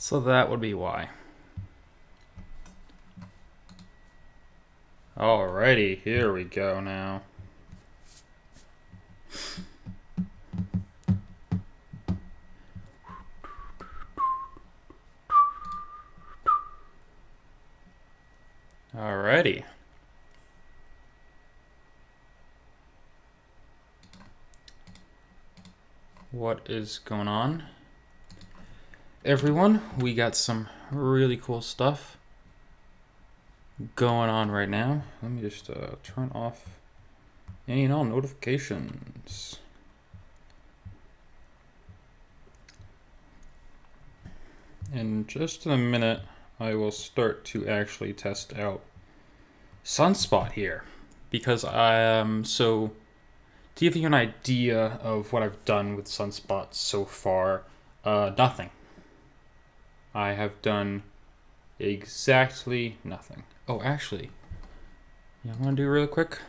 So that would be why. Alrighty, here we go now. Alrighty. What is going on? Everyone, we got some really cool stuff going on right now. Let me just turn off any and all notifications. In just a minute, I will start to actually test out Sunspot here, because so to give you an idea of what I've done with Sunspot so far, nothing. I have done exactly nothing. Oh, actually, yeah, I'm gonna do it real quick.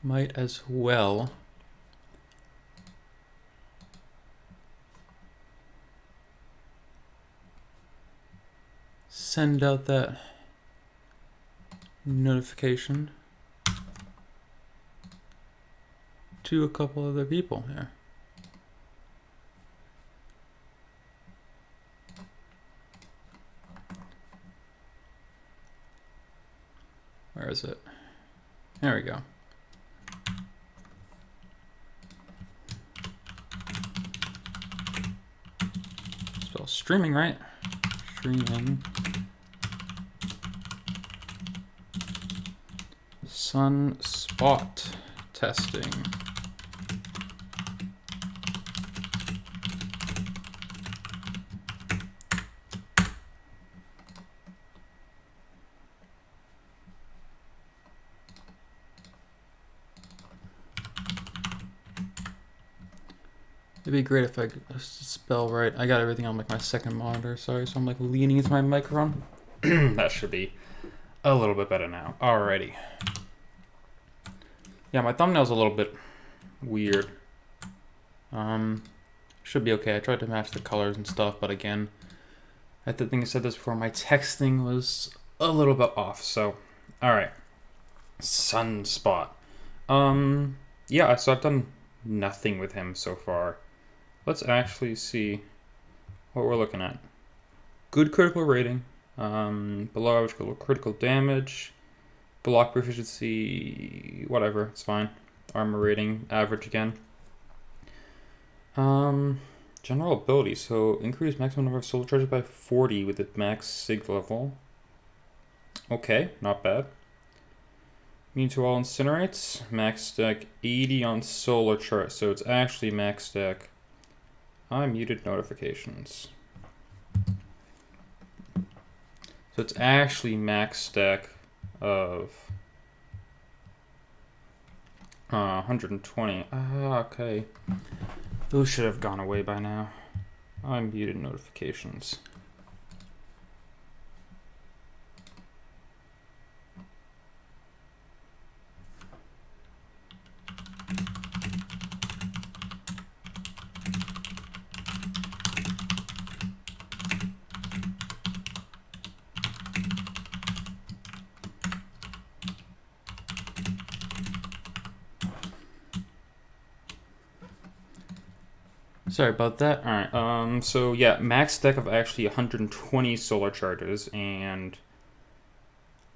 Might as well send out that notification to a couple other people here. Where is it? There we go. Still streaming, right? Streaming. Sunspot testing. It'd be great if I could spell right. I got everything on like my second monitor, sorry, so I'm like leaning into my microphone. That should be a little bit better now. Alrighty. Yeah, my thumbnail's a little bit weird. Should be okay. I tried to match the colors and stuff, but again, I think I said this before, my texting was a little bit off, so alright. Sunspot. Yeah, so I've done nothing with him so far. Let's actually see what we're looking at. Good critical rating, below average critical damage, block proficiency, whatever, it's fine. Armor rating, average again. General ability, so increase maximum number of solar charges by 40 with the max sig level. Okay, not bad. Immune to all incinerates, max stack 80 on solar chart, so it's actually max stack. I muted notifications. So it's actually max stack of 120. Okay. Those should have gone away by now. I muted notifications. Sorry about that. Alright, so yeah, max stack of actually 120 solar charges, and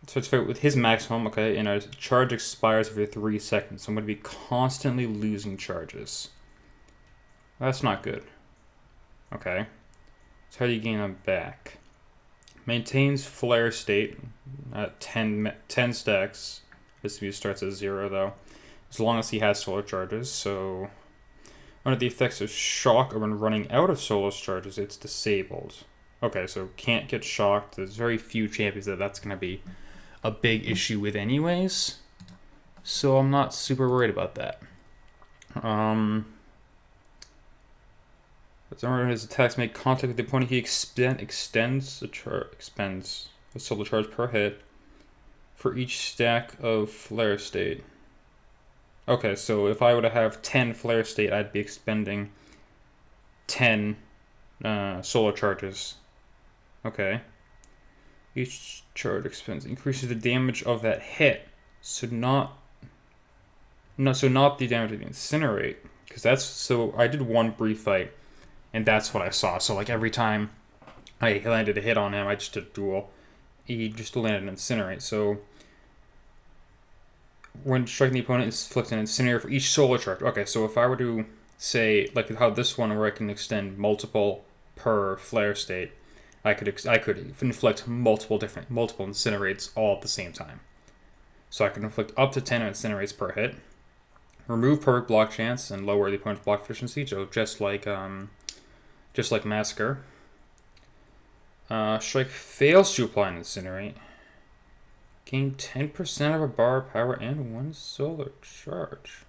so it's with his maximum, okay, and a charge expires every 3 seconds, so I'm going to be constantly losing charges. That's not good. Okay. So how do you gain them back? Maintains flare state at 10 stacks. This view starts at 0 though, as long as he has solar charges, so under the effects of shock or when running out of solar charges, it's disabled. Okay, so can't get shocked. There's very few champions that's going to be a big issue with anyways. So I'm not super worried about that. Whenever his attacks make contact with the opponent, he expends a solar charge per hit for each stack of flare state. Okay, so if I were to have 10 flare state, I'd be expending 10 solar charges. Okay. Each charge expends increases the damage of that hit. So not the damage of the incinerate. Because that's so I did one brief fight, and that's what I saw. So like every time I landed a hit on him, I just did a duel. He just landed an incinerate. So when striking the opponent, inflict an incinerator for each solar charge. Okay, so if I were to say like how this one where I can extend multiple per flare state, I could inflict multiple incinerates all at the same time. So I can inflict up to 10 incinerates per hit. Remove perfect block chance and lower the opponent's block efficiency, so just like Massacre. Strike fails to apply an incinerate. Gain 10% of a bar of power and 1 solar charge.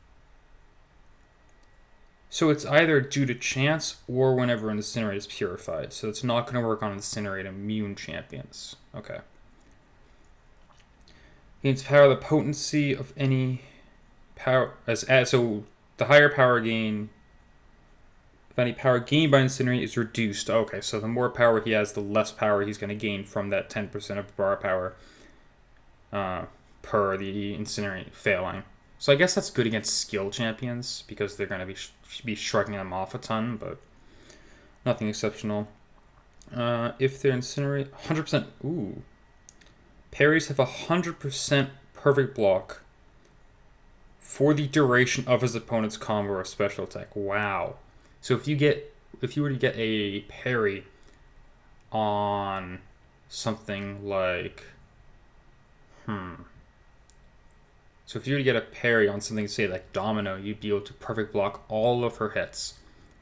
So it's either due to chance or whenever an incinerate is purified. So it's not going to work on incinerate immune champions. Okay. Gains power the potency of any power so the higher power gain. If any power gained by incinerate is reduced. Okay, so the more power he has, the less power he's going to gain from that 10% of bar power per the incinerate failing. So I guess that's good against skill champions because they're going to be shrugging them off a ton, but nothing exceptional. If they're incinerate, 100%. Ooh. Parries have 100% perfect block for the duration of his opponent's combo or special attack. Wow. So if you were to get a parry on something like So if you were to get a parry on something, say like Domino, you'd be able to perfect block all of her hits.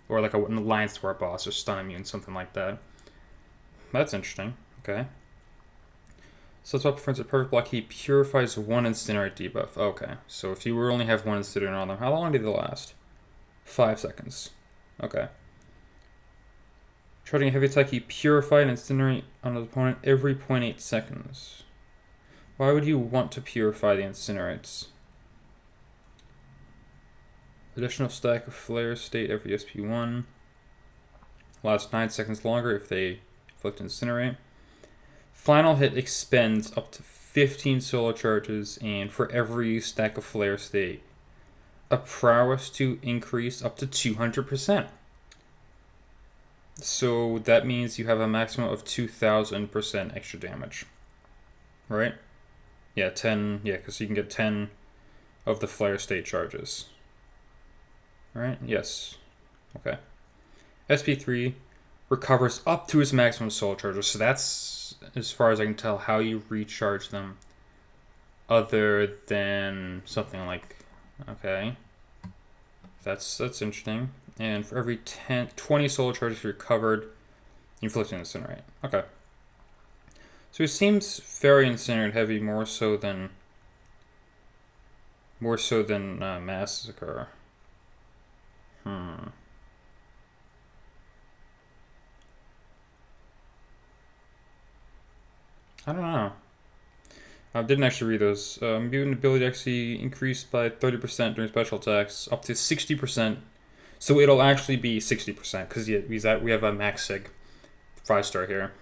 Or like an Alliance War boss or Stun Immune, something like that. That's interesting. Okay. So Sunspot performs a perfect block. He purifies 1 incinerate debuff. Okay. So if you only have 1 incinerate on them, how long do they last? 5 seconds. Okay. Charging a heavy attack, he purified and incinerate on his opponent every 0.8 seconds. Why would you want to purify the incinerates? Additional stack of flare state every SP1. Lasts 9 seconds longer if they inflict incinerate. Final hit expends up to 15 solar charges, and for every stack of flare state, a prowess to increase up to 200%. So that means you have a maximum of 2,000% extra damage. Right? Yeah, 10. Yeah, because you can get 10 of the flare state charges. Right? Yes. Okay. SP3 recovers up to its maximum soul charges. So that's, as far as I can tell, how you recharge them. Other than something like, okay, that's interesting. And for every 20 soul charges recovered, you inflict an incinerate. Okay. So it seems very incinerate heavy, more so than Massacre. I don't know. I didn't actually read those. Mutant ability actually increased by 30% during special attacks, up to 60%. So it'll actually be 60% because we have a max sig 5-star here.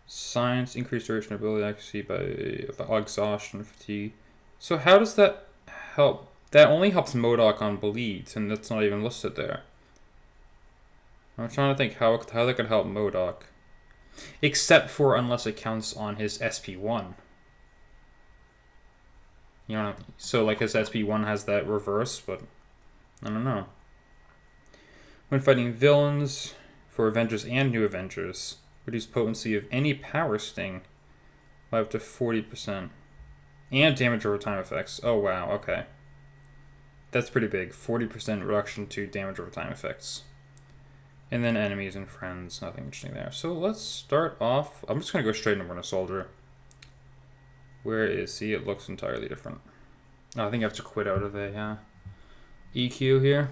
Science increased duration ability accuracy by exhaustion, fatigue. So how does that help? That only helps MODOK on bleeds, and that's not even listed there. I'm trying to think how that could help MODOK. Except for unless it counts on his SP1. You know, so like his SP1 has that reverse, but I don't know. When fighting villains for Avengers and New Avengers, reduce potency of any power sting by up to 40%. And damage over time effects. Oh wow, okay. That's pretty big. 40% reduction to damage over time effects. And then enemies and friends. Nothing interesting there. So let's start off. I'm just going to go straight into Winter Soldier. Where is he? It looks entirely different. Oh, I think I have to quit out of a EQ here.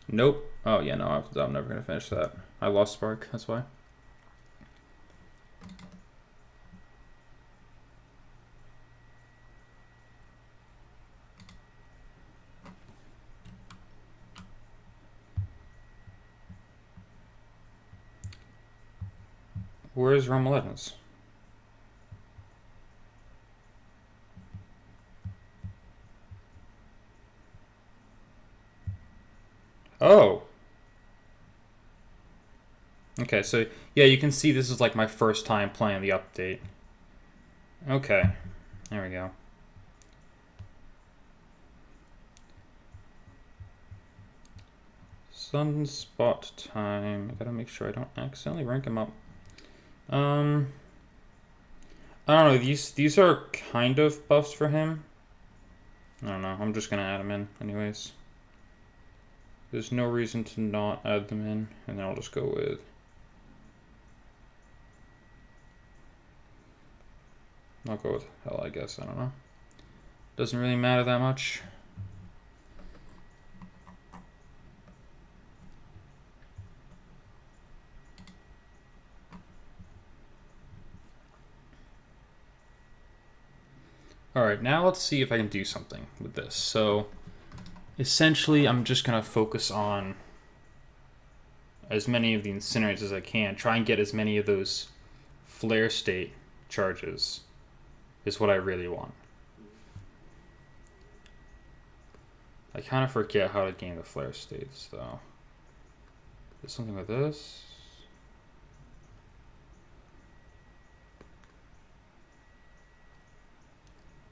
Nope. Oh, yeah, no, I'm never going to finish that. I lost Spark, that's why. Where's Realm of Legends? Oh! Okay, so, yeah, you can see this is like my first time playing the update. Okay, there we go. Sunspot time. I gotta make sure I don't accidentally rank him up. I don't know. These are kind of buffs for him. I don't know. I'm just gonna add them in anyways. There's no reason to not add them in, and then I'll just go with. I'll go with hell, I guess. I don't know. Doesn't really matter that much. Alright, now let's see if I can do something with this. So, essentially, I'm just going to focus on as many of the incinerators as I can. Try and get as many of those flare state charges is what I really want. I kind of forget how to gain the flare states, though. There's something with this.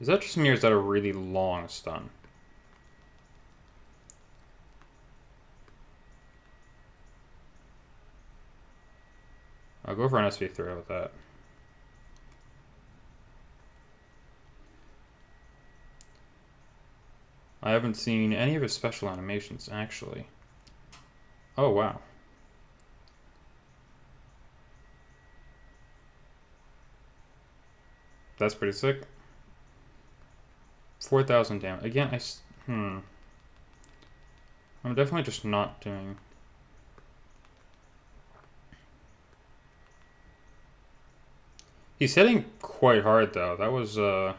Is that just me, or is that a really long stun? I'll go for an SP3 with that. I haven't seen any of his special animations, actually. Oh, wow. That's pretty sick. 4,000 damage. Again, I'm definitely just not doing... He's hitting quite hard, though. That was a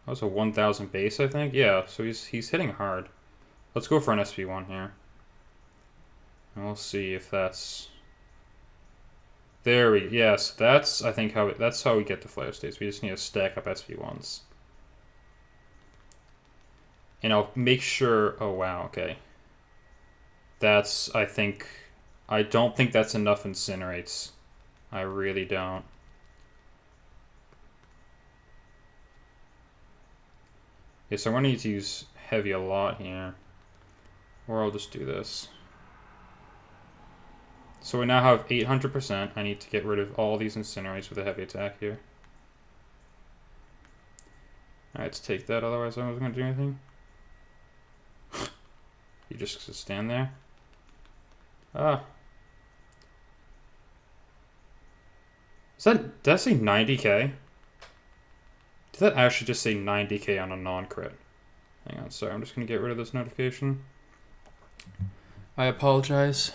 1,000 base, I think. Yeah, so he's hitting hard. Let's go for an SP1 here. And we'll see if that's... There we... Yes, that's, I think, that's how we get the flare states. We just need to stack up SP1s. And I'll make sure... Oh, wow, okay. That's, I think... I don't think that's enough incinerates. I really don't. Okay, so I'm going to need to use heavy a lot here. Or I'll just do this. So we now have 800%. I need to get rid of all these incinerates with a heavy attack here. Alright, let's take that, otherwise I wasn't going to do anything. You just stand there. Ah. Did that say 90k? Did that actually just say 90k on a non-crit? Hang on, sorry, I'm just going to get rid of this notification. I apologize.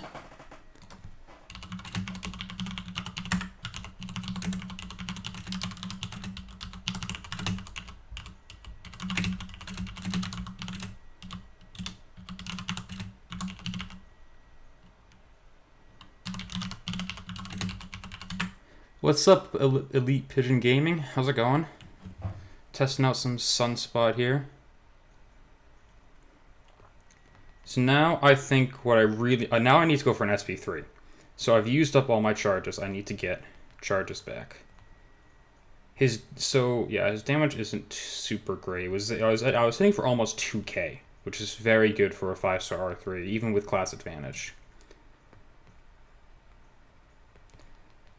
What's up, Elite Pigeon Gaming? How's it going? Testing out some Sunspot here. So now I think what I really... now I need to go for an SP3. So I've used up all my charges. I need to get charges back. His damage isn't super great. I was hitting for almost 2k, which is very good for a 5-star R3, even with class advantage.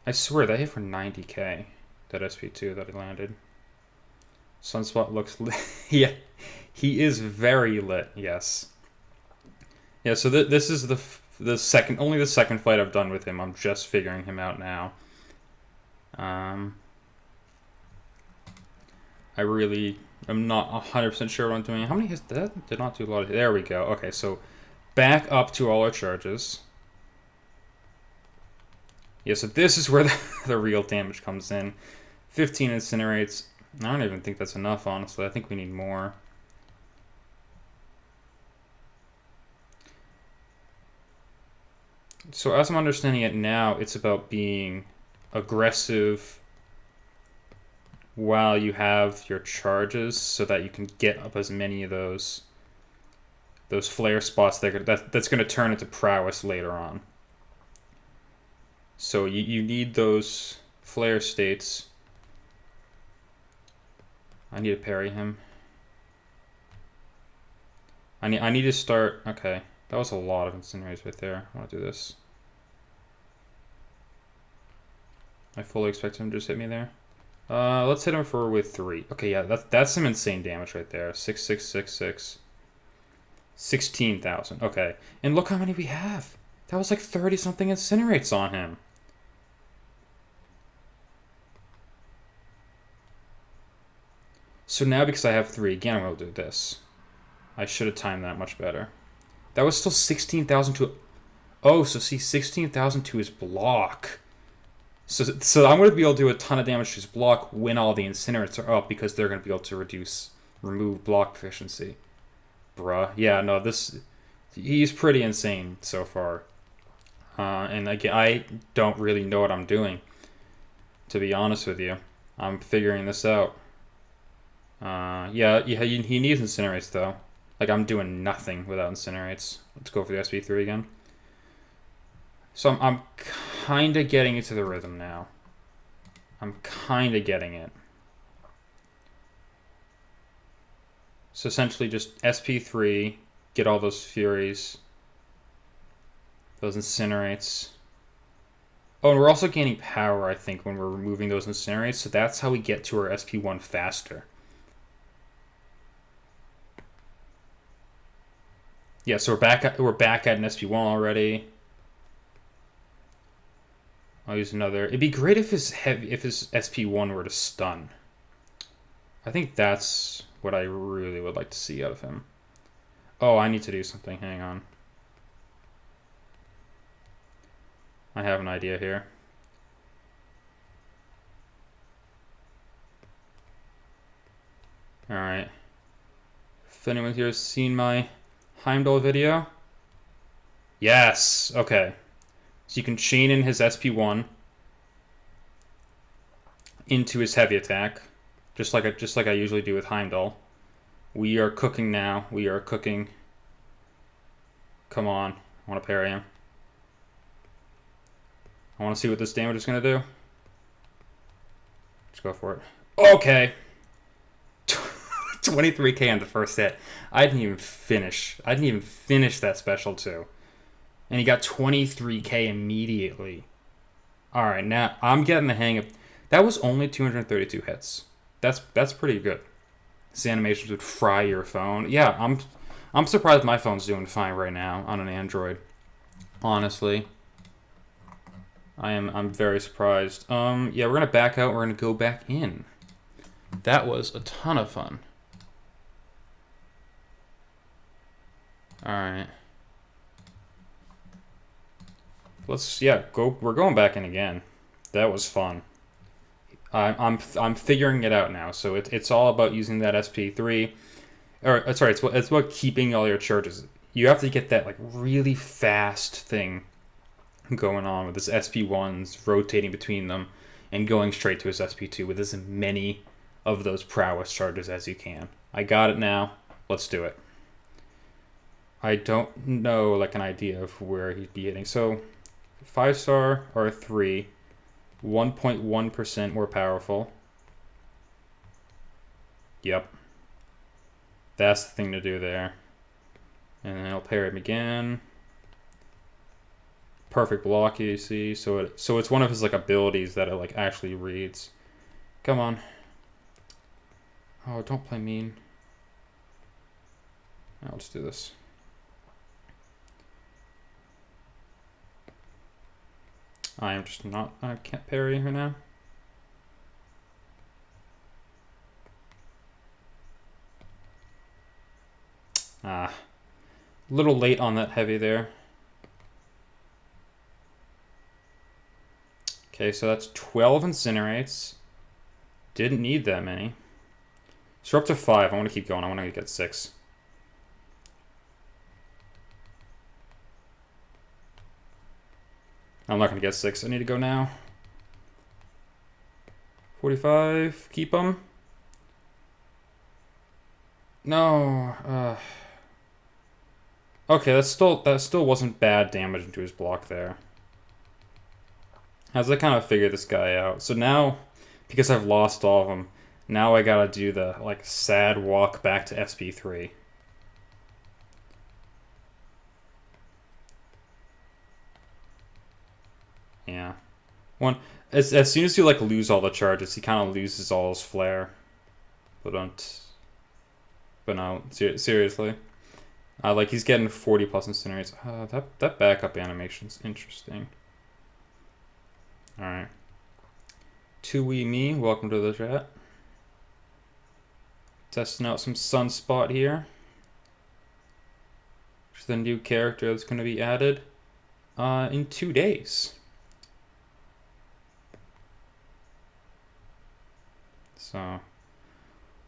I swear, that hit for 90k, that SP2 that I landed. Sunspot looks lit. Yeah, he is very lit, yes. Yeah, so this is the second fight I've done with him. I'm just figuring him out now. I really am not 100% sure what I'm doing. How many hits did that? Did not do a lot of... There we go. Okay, so back up to all our charges. Yeah, so this is where the real damage comes in. 15 incinerates. I don't even think that's enough, honestly. I think we need more. So as I'm understanding it now, it's about being aggressive while you have your charges so that you can get up as many of those flare spots that's going to turn into prowess later on. So you need those flare states. I need to parry him. I need to start. Okay, that was a lot of incinerators right there. I want to do this. I fully expect him to just hit me there. Let's hit him with 3. Okay, yeah, that's some insane damage right there. 6, 6, 6, 6. 16,000. Okay, and look how many we have. That was like 30-something incinerates on him. So now because I have 3 again, I'm going to do this. I should have timed that much better. That was still 16,000 to... Oh, so see, 16,000 to his block. So I'm going to be able to do a ton of damage to his block when all the incinerates are up because they're going to be able to remove block efficiency. Bruh. Yeah, no, he's pretty insane so far. And again, I don't really know what I'm doing, to be honest with you. I'm figuring this out. Yeah, he needs incinerates though. Like, I'm doing nothing without incinerates. Let's go for the SP3 again. So I'm kind of getting into the rhythm now. I'm kind of getting it. So essentially just SP3, get all those Furies, those incinerates. Oh, and we're also gaining power, I think, when we're removing those incinerates. So that's how we get to our SP1 faster. Yeah, so we're back at an SP1 already. I'll use another. It'd be great if his SP1 were to stun. I think that's what I really would like to see out of him. Oh, I need to do something. Hang on. I have an idea here. Alright. If anyone here has seen my Heimdall video. Yes! Okay. So you can chain in his SP1 into his heavy attack. Just like I usually do with Heimdall. We are cooking now. We are cooking. Come on. I want to parry him. I want to see what this damage is going to do. Let's go for it. Okay. 23k on the first hit. I didn't even finish that special too. And he got 23k immediately. Alright, now I'm getting the hang of... That was only 232 hits. That's pretty good. These animations would fry your phone. Yeah, I'm surprised my phone's doing fine right now on an Android. Honestly. I'm very surprised. Yeah, we're gonna back out, we're gonna go back in. That was a ton of fun. Alright. We're going back in again. That was fun. I'm figuring it out now. So it's all about using that SP3, or sorry, it's about keeping all your charges. You have to get that like really fast thing going on with his SP1s, rotating between them, and going straight to his SP2 with as many of those prowess charges as you can. I got it now. Let's do it. I don't know like an idea of where he'd be hitting. So 5-star R3, 1.1% more powerful. Yep. That's the thing to do there. And then I'll parry him again. Perfect block, you see. So it's one of his like abilities that it like actually reads. Come on. Oh, don't play mean. Now let's do this. I am just not... I can't parry her now. A little late on that heavy there. Okay, so that's 12 incinerates. Didn't need that many. So we're up to 5. I want to keep going. I want to get 6. I'm not going to get 6. I need to go now. 45. Keep them. No. Okay, that still wasn't bad damage into his block there. As I kind of figured this guy out. So now, because I've lost all of them, now I gotta do the like sad walk back to SP3. Yeah. As soon as you like lose all the charges, he kind of loses all his flair. But no, seriously. Like he's getting 40 plus incinerates. That backup animation's interesting. Alright. 2 me, welcome to the chat. Testing out some Sunspot here. Which is the new character that's going to be added in 2 days. So,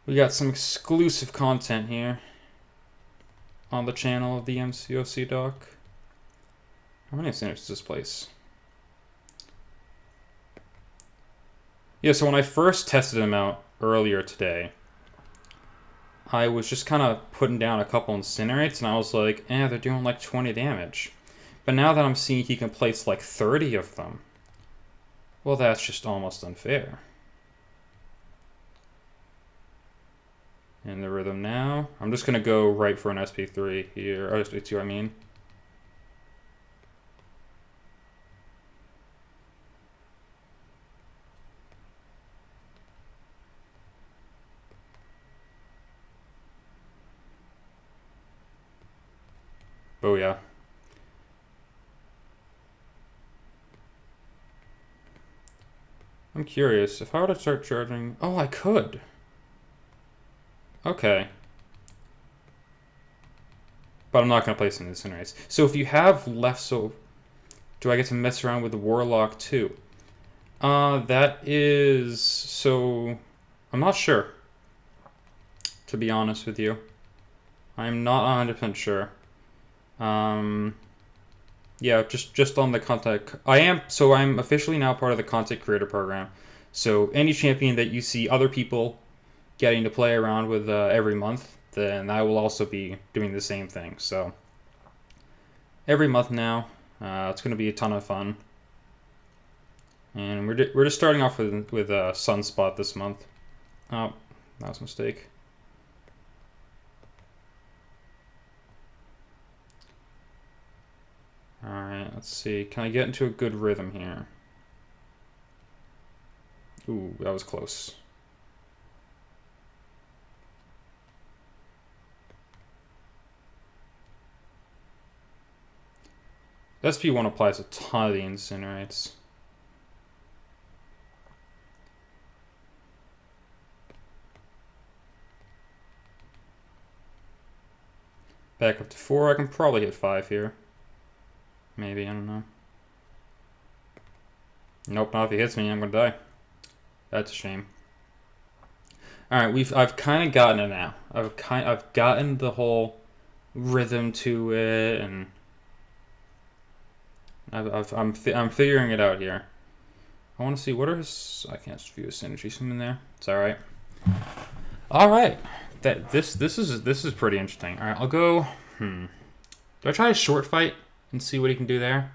we got some exclusive content here on the channel of the MCOC doc. How many incinerates does this place? Yeah, so when I first tested him out earlier today, I was just kind of putting down a couple incinerates, and I was like, they're doing like 20 damage. But now that I'm seeing he can place like 30 of them, well, that's just almost unfair. In the rhythm now. I'm just going to go right for an SP3 here. Or SP2, I mean. Oh, yeah. I'm curious. If I were to start charging... Oh, I could. Okay. But I'm not going to place any incinerates. So if you have left, so do I get to mess around with the Warlock too? That is... So... I'm not sure. To be honest with you. I'm not 100% sure. Yeah, just on the content... I'm officially now part of the content creator program. So any champion that you see other people getting to play around with every month, then I will also be doing the same thing. So every month now, it's going to be a ton of fun. And we're just starting off with Sunspot this month. Oh, that was a mistake. Alright, let's see. Can I get into a good rhythm here? Ooh, that was close. SP1 applies a ton of the incinerates. Back up to 4. I can probably hit 5 here. Maybe, I don't know. Nope, not if he hits me, I'm gonna die. That's a shame. Alright, I've kind of gotten it now. I've gotten the whole rhythm to it, and I'm figuring it out here. I want to see what are his... I can't view his synergy from in there. It's all right. All right. This is pretty interesting. All right, I'll go. Do I try a short fight and see what he can do there?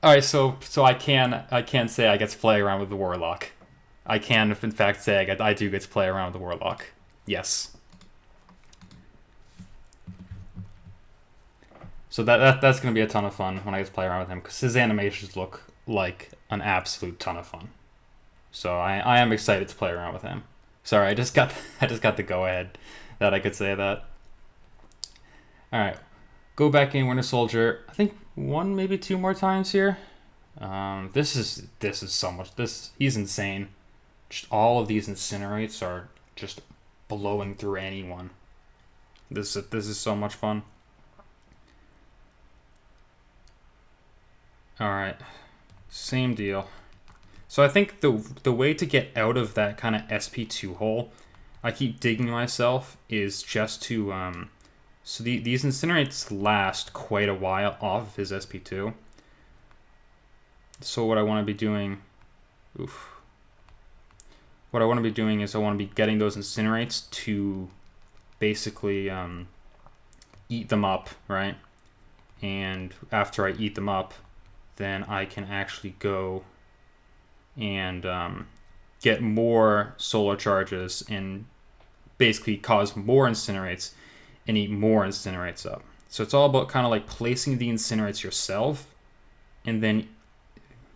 All right, so I can say I get to play around with the Warlock. I can, in fact, say I do get to play around with the Warlock. Yes. So that's going to be a ton of fun when I get to play around with him, because his animations look like an absolute ton of fun. So I am excited to play around with him. Sorry, I just got the go ahead that I could say that. All right, go back in Winter Soldier. I think 1, maybe 2 more times here. This is so much. He's insane. Just all of these incinerates are just blowing through anyone. This is so much fun. All right, same deal. So I think the way to get out of that kind of SP2 hole, I keep digging myself, is just to so these incinerates last quite a while off of his SP2. So what I want to be doing, what I want to be doing is I want to be getting those incinerates to basically eat them up, right? And after I eat them up, then I can actually go and get more solar charges and basically cause more incinerates and eat more incinerates up. So it's all about kind of like placing the incinerates yourself and then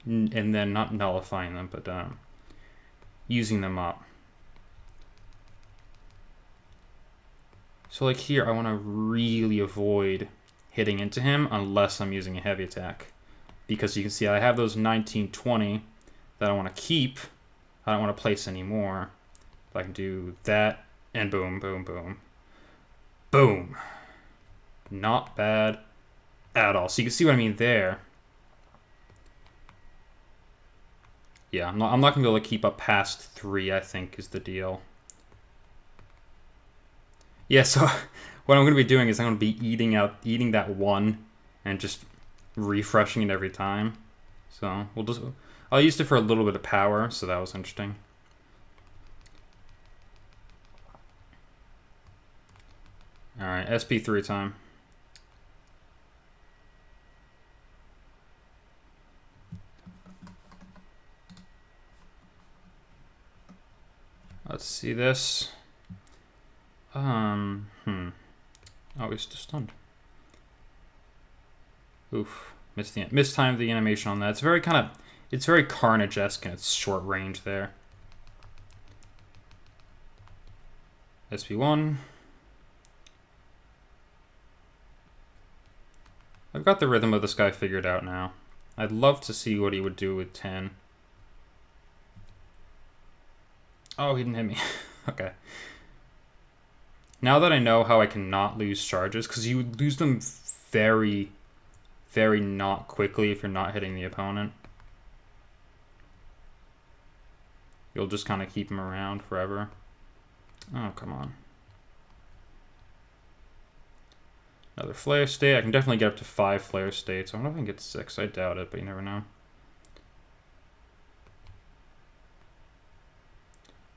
not nullifying them, but using them up. So like here, I want to really avoid hitting into him unless I'm using a heavy attack. Because you can see I have those 1920 that I want to keep. I don't want to place anymore. If I can do that, and boom, boom, boom. Boom. Not bad at all. So you can see what I mean there. Yeah, I'm not going to be able to keep up past 3, I think, is the deal. Yeah, so what I'm going to be doing is I'm going to be eating that 1 and just refreshing it every time. So I'll use it for a little bit of power, so that was interesting. Alright, SP3 time. Let's see this. Oh, he's still stunned. Oof. Mistimed the animation on that. It's very Carnage-esque in its short range there. SP1. I've got the rhythm of this guy figured out now. I'd love to see what he would do with 10. Oh, he didn't hit me. Okay. Now that I know how I cannot lose charges, because you lose them very, very not quickly if you're not hitting the opponent. You'll just kind of keep him around forever. Oh, come on. Another flare state. I can definitely get up to 5 flare states. I wonder if I can get 6. I doubt it, but you never know.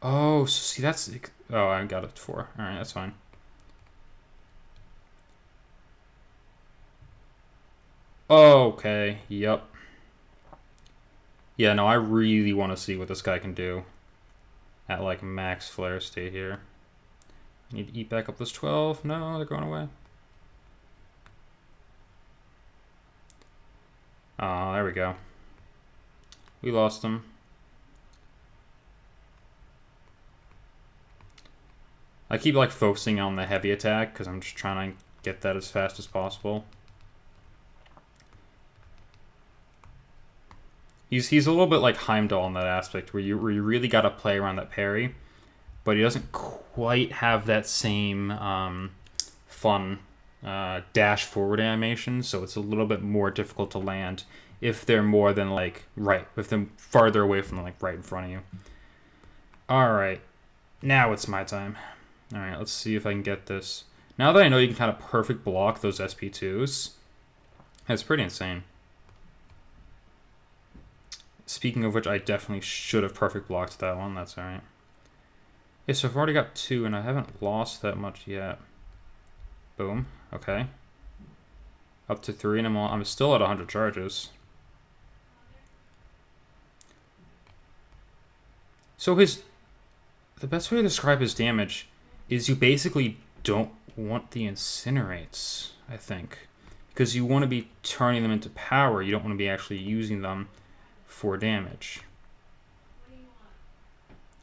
Oh, so see, that's... Oh, I got it to 4. Alright, that's fine. Okay, yep. Yeah, no, I really want to see what this guy can do at, like, max flare state here. I need to eat back up this 12. No, they're going away. Oh, there we go. We lost them. I keep like focusing on the heavy attack because I'm just trying to get that as fast as possible. He's a little bit like Heimdall in that aspect where you really got to play around that parry, but he doesn't quite have that same fun dash forward animation, so it's a little bit more difficult to land if they're more than like if they're farther away from like right in front of you. All right, now it's my time. All right, let's see if I can get this. Now that I know you can kind of perfect block those SP2s, that's pretty insane. Speaking of which, I definitely should have perfect blocked that one. That's all right. Yeah, so I've already got 2, and I haven't lost that much yet. Boom. Okay. Up to 3, and I'm still at 100 charges. So the best way to describe his damage is you basically don't want the incinerates, I think. Because you want to be turning them into power. You don't want to be actually using them for damage.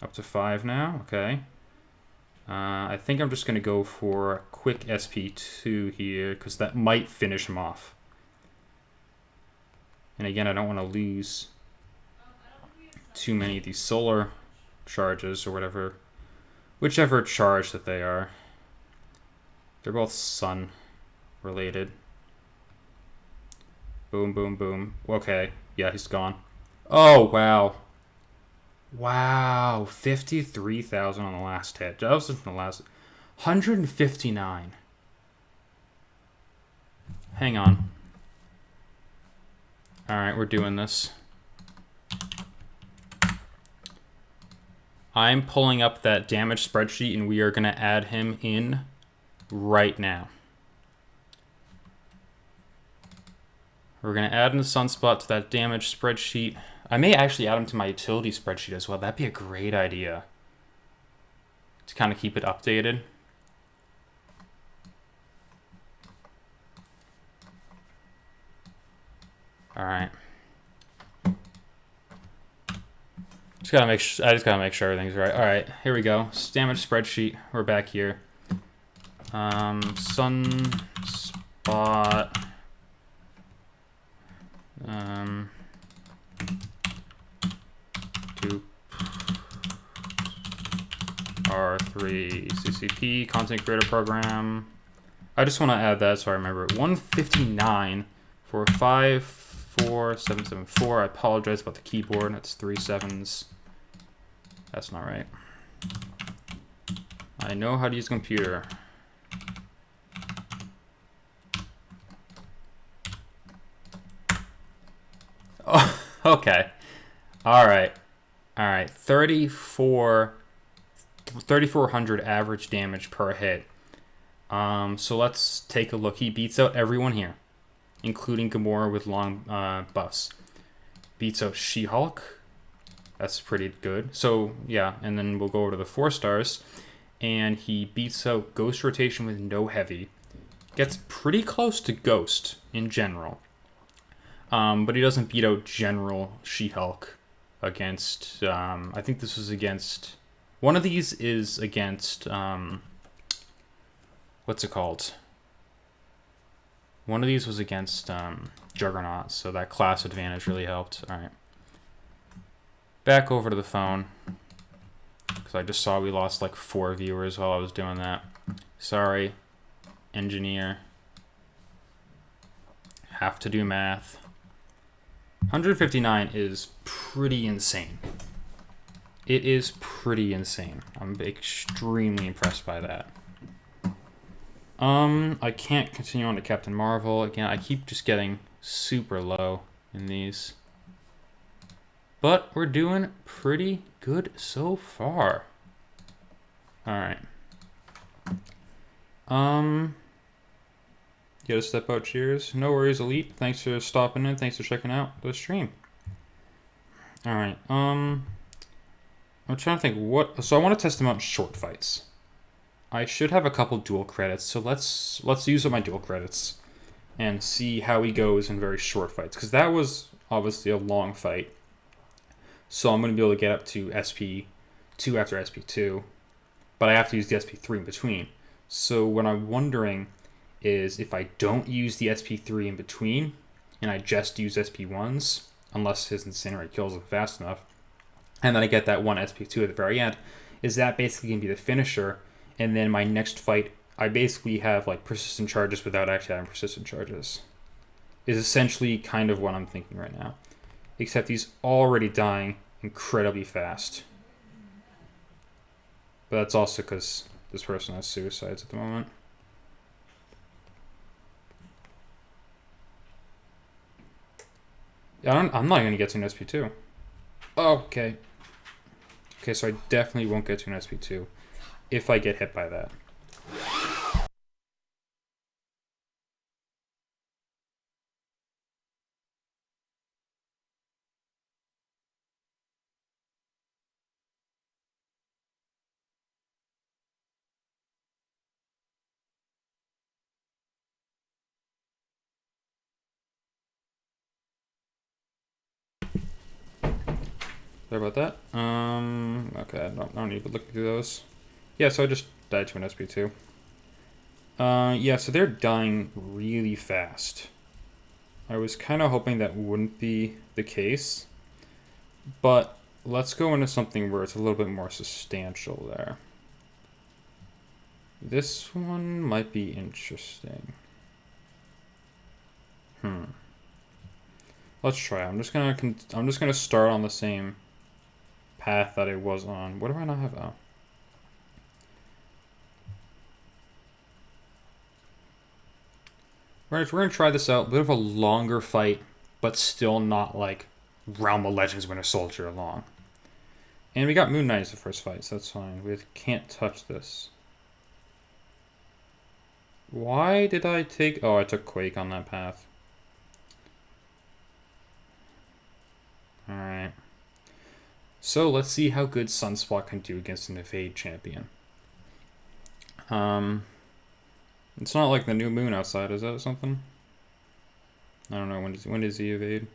Up to 5 now. Okay. I think I'm just going to go for a quick SP2 here, because that might finish him off. And again, I don't want to lose too many of these solar charges or whatever, whichever charge that they are. They're both sun related. Boom, boom, boom. Okay, yeah, he's gone. Oh, wow. Wow, 53,000 on the last hit. That was just the last 159. Hang on. All right, we're doing this. I'm pulling up that damage spreadsheet, and we are going to add him in right now. We're going to add in the Sunspot to that damage spreadsheet. I may actually add him to my utility spreadsheet as well. That'd be a great idea to kind of keep it updated. All right. I just gotta make sure everything's right. All right, here we go. Damage spreadsheet. We're back here. Sunspot. R3 CCP content creator program. I just want to add that so I remember it. 159 for 54774. I apologize about the keyboard. That's 3 sevens. That's not right. I know how to use a computer. Oh, okay. All right. 3,400 average damage per hit. So let's take a look. He beats out everyone here, including Gamora with long buffs. Beats out She-Hulk. That's pretty good. So yeah, and then we'll go over to the 4 stars, and he beats out Ghost Rotation with no heavy. Gets pretty close to Ghost in general. But he doesn't beat out General She-Hulk against, I think this was against, one of these is against, what's it called? One of these was against Juggernaut, so that class advantage really helped. All right. Back over to the phone, because I just saw we lost like 4 viewers while I was doing that. Sorry, engineer. Have to do math. 159 is pretty insane. It is pretty insane. I'm extremely impressed by that. I can't continue on to Captain Marvel. Again, I keep just getting super low in these. But we're doing pretty good so far. Alright. Get a step out, cheers. No worries, Elite. Thanks for stopping in. Thanks for checking out the stream. Alright, I'm trying to think what... So I want to test them out in short fights. I should have a couple dual credits, so let's use up my dual credits and see how he goes in very short fights, because that was obviously a long fight. So I'm going to be able to get up to SP2 after SP2, but I have to use the SP3 in between. So what I'm wondering is if I don't use the SP3 in between, and I just use SP1s, unless his Incinerate kills him fast enough, and then I get that one SP2 at the very end, is that basically going to be the finisher, and then my next fight, I basically have like persistent charges without actually having persistent charges. Is essentially kind of what I'm thinking right now. Except he's already dying incredibly fast. But that's also because this person has suicides at the moment. I'm not going to get to an SP2. Oh, okay. Okay, so I definitely won't get to an SP2 if I get hit by that. Sorry about that. Okay, I don't need to look through those. Yeah, so I just died to an SP2. Yeah, so they're dying really fast. I was kind of hoping that wouldn't be the case, but let's go into something where it's a little bit more substantial there. This one might be interesting. Let's try. I'm just gonna start on the same path that I was on. What do I not have? Oh. Right, we're gonna try this out. A bit of a longer fight, but still not like Realm of Legends Winter Soldier long. And we got Moon Knight as the first fight, so that's fine. We can't touch this. Why did I take... Oh, I took Quake on that path. Alright. So, let's see how good Sunspot can do against an Evade champion. It's not like the new moon outside, is that something? I don't know, when does he evade?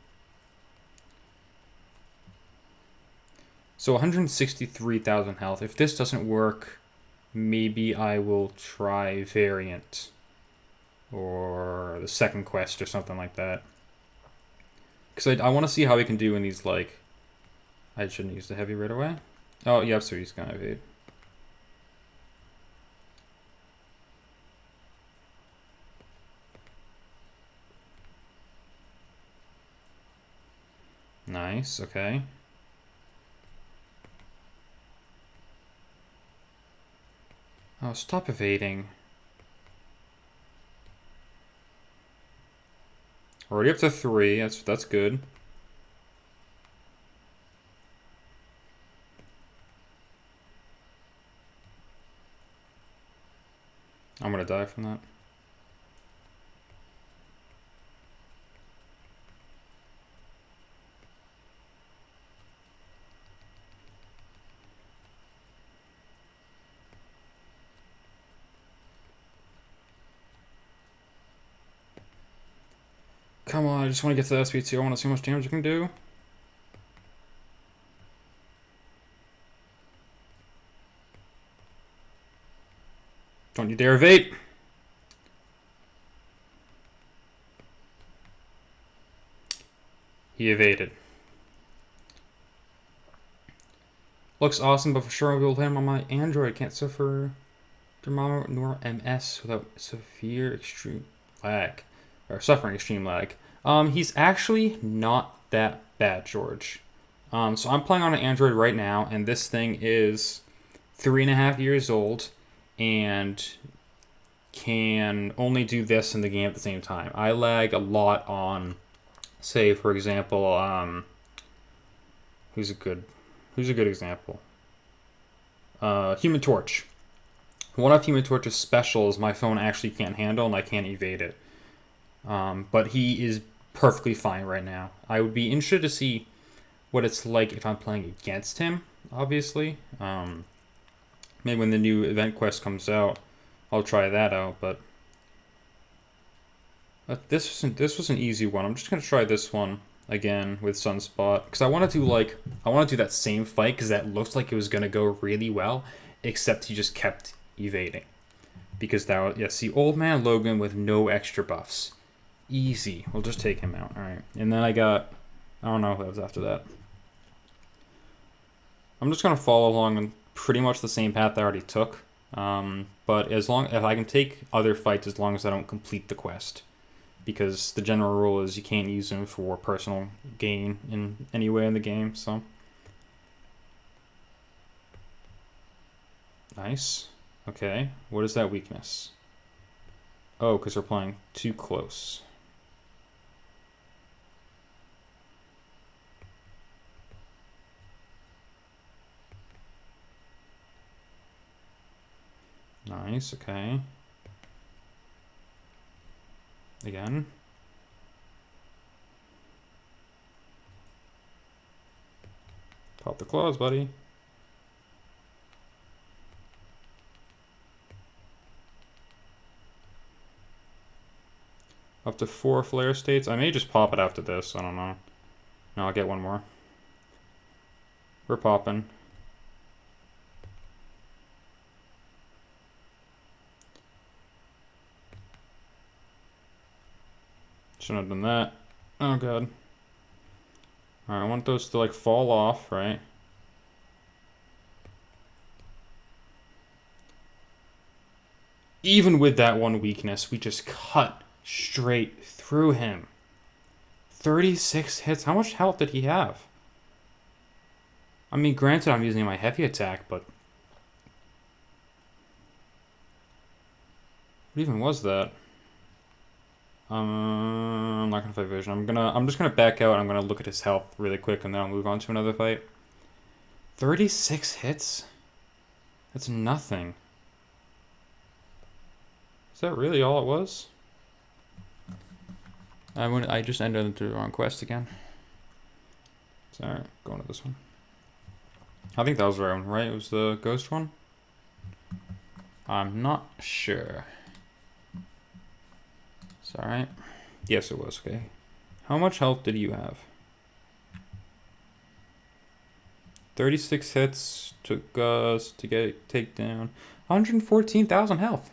So 163,000 health. If this doesn't work, maybe I will try Variant. Or the second quest or something like that. Because I want to see how he can do in these, like... I shouldn't use the heavy right away. Oh, yep, so he's gonna evade. Nice, okay. Oh, stop evading. Already up to 3, that's good. I'm gonna die from that. Come on, I just want to get to the SP2. I want to see how much damage I can do. Don't you dare evade! He evaded. Looks awesome, but for sure I will hit him on my Android. Can't suffer thermometer nor MS without severe extreme lag. Or suffering extreme lag. He's actually not that bad, George. So I'm playing on an Android right now, and this thing is 3.5 years old, and can only do this in the game at the same time. I lag a lot on, say, for example, who's a good example? Human Torch. One of Human Torch's specials my phone actually can't handle, and I can't evade it. But he is perfectly fine right now. I would be interested to see what it's like if I'm playing against him, obviously. Maybe when the new event quest comes out, I'll try that out, but this was an easy one. I'm just gonna try this one again with Sunspot, because I want to do that same fight, because that looks like it was gonna go really well, except he just kept evading. Because that, yeah, see, Old Man Logan with no extra buffs. Easy. We'll just take him out. Alright. And then I don't know who was after that. I'm just going to follow along on pretty much the same path I already took. But if I can take other fights as long as I don't complete the quest. Because the general rule is you can't use them for personal gain in any way in the game, so. Nice. Okay. What is that weakness? Oh, because we're playing too close. Nice, okay. Again. Pop the claws, buddy. Up to 4 flare states. I may just pop it after this. I don't know. No, I'll get one more. We're popping. Shouldn't have done that. Oh god. Alright, I want those to like fall off, right? Even with that one weakness, we just cut straight through him. 36 hits. How much health did he have? I mean, granted, I'm using my heavy attack, but what even was that? I'm not gonna fight Vision. I'm just gonna back out. And I'm gonna look at his health really quick, and then I'll move on to another fight. 36 hits. That's nothing. Is that really all it was? I just ended into the wrong quest again. Sorry, going to this one. I think that was the right one, right? It was the ghost one? I'm not sure. It's alright. Yes, it was, okay. How much health did you have? 36 hits took us to take down 114,000 health.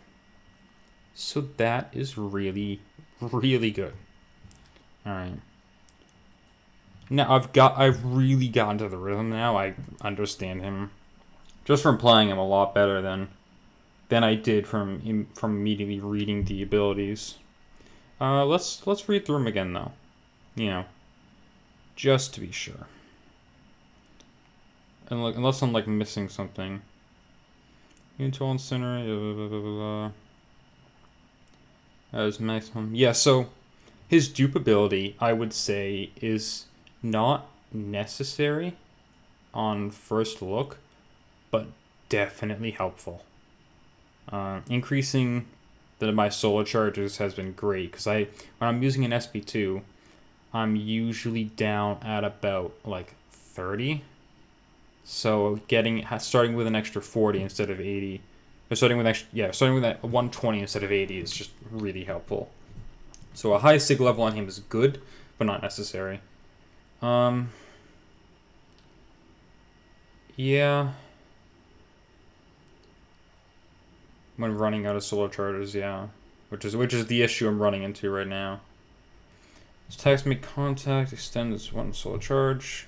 So that is really, really good. Alright. Now I've really gotten to the rhythm now. I understand him just from playing him a lot better than I did from immediately reading the abilities. Let's read through them again though. You know, just to be sure. And like, unless I'm like missing something. Until Incinerate as maximum. Yeah, so his dupe ability, I would say, is not necessary on first look, but definitely helpful. Increasing my solar charges has been great because when I'm using an SP2, I'm usually down at about like 30. So starting with an extra 40 instead of 80, or starting with that 120 instead of 80 is just really helpful. So a high sig level on him is good, but not necessary. Yeah. When running out of solar charges, yeah. Which is the issue I'm running into right now. This attacks make contact, extend this one solar charge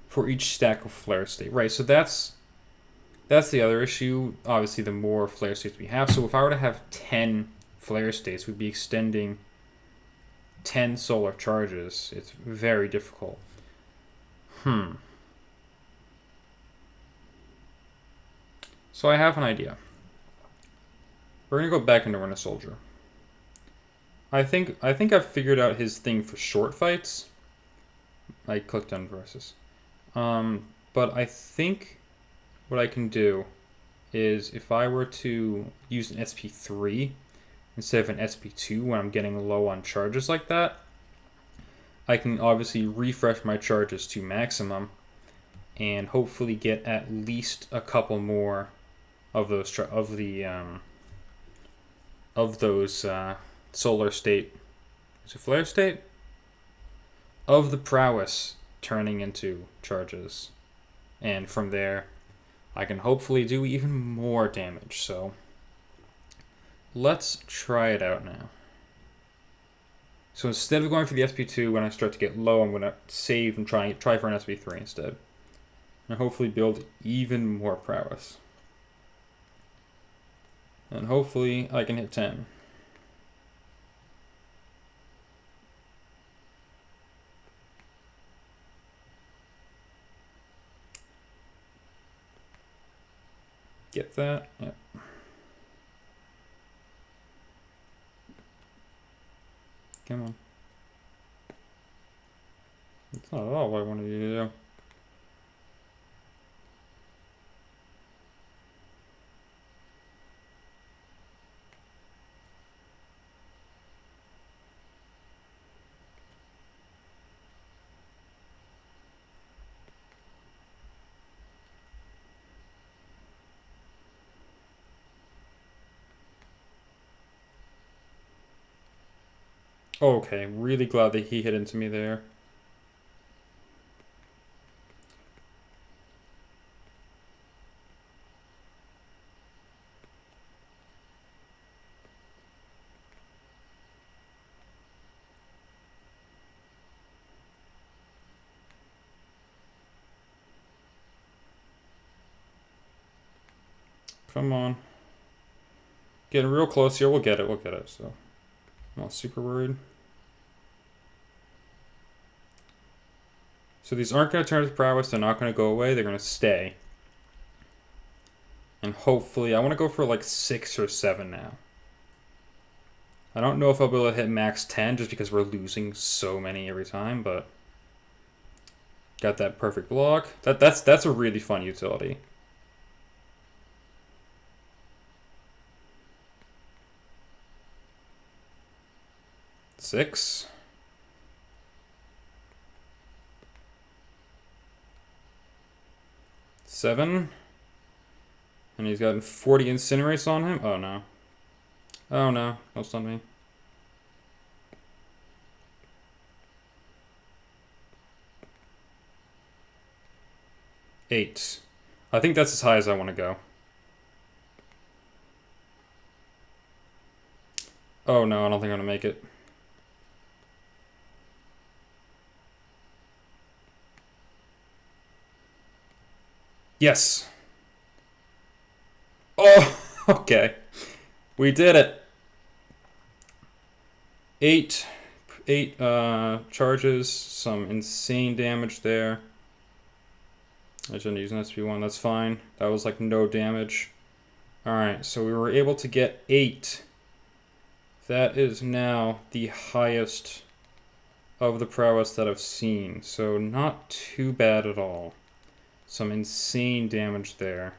for each stack of flare state. Right, so that's the other issue. Obviously, the more flare states we have. So if I were to have 10 flare states, we'd be extending 10 solar charges. It's very difficult. So I have an idea. We're gonna go back into Run a Soldier. I think I've figured out his thing for short fights. I clicked on versus. But I think what I can do is if I were to use an SP3 instead of an SP2 when I'm getting low on charges like that, I can obviously refresh my charges to maximum and hopefully get at least a couple more of those solar state. Is it flare state? Of the prowess turning into charges. And from there, I can hopefully do even more damage. So let's try it out now. So instead of going for the SP2 when I start to get low, I'm going to save and try for an SP3 instead. And hopefully build even more prowess. And hopefully I can hit 10. Get that? Yep. Come on. That's not at all what I wanted you to do. Okay, really glad that he hit into me there. Come on. Getting real close here. We'll get it. We'll get it. So I'm not super worried. So these aren't going to turn into prowess. They're not going to go away. They're going to stay. And hopefully, I want to go for like 6 or 7 now. I don't know if I'll be able to hit max 10 just because we're losing so many every time, but got that perfect block. That's a really fun utility. Six. Seven. And he's got 40 incinerates on him. Oh no. Oh no. Don't stun me. Eight. I think that's as high as I want to go. Oh no, I don't think I'm gonna make it. Yes. Oh, okay. We did it. Eight charges, some insane damage there. I shouldn't use an SP1, that's fine. That was like no damage. Alright, so we were able to get 8. That is now the highest of the prowess that I've seen. So not too bad at all. Some insane damage there.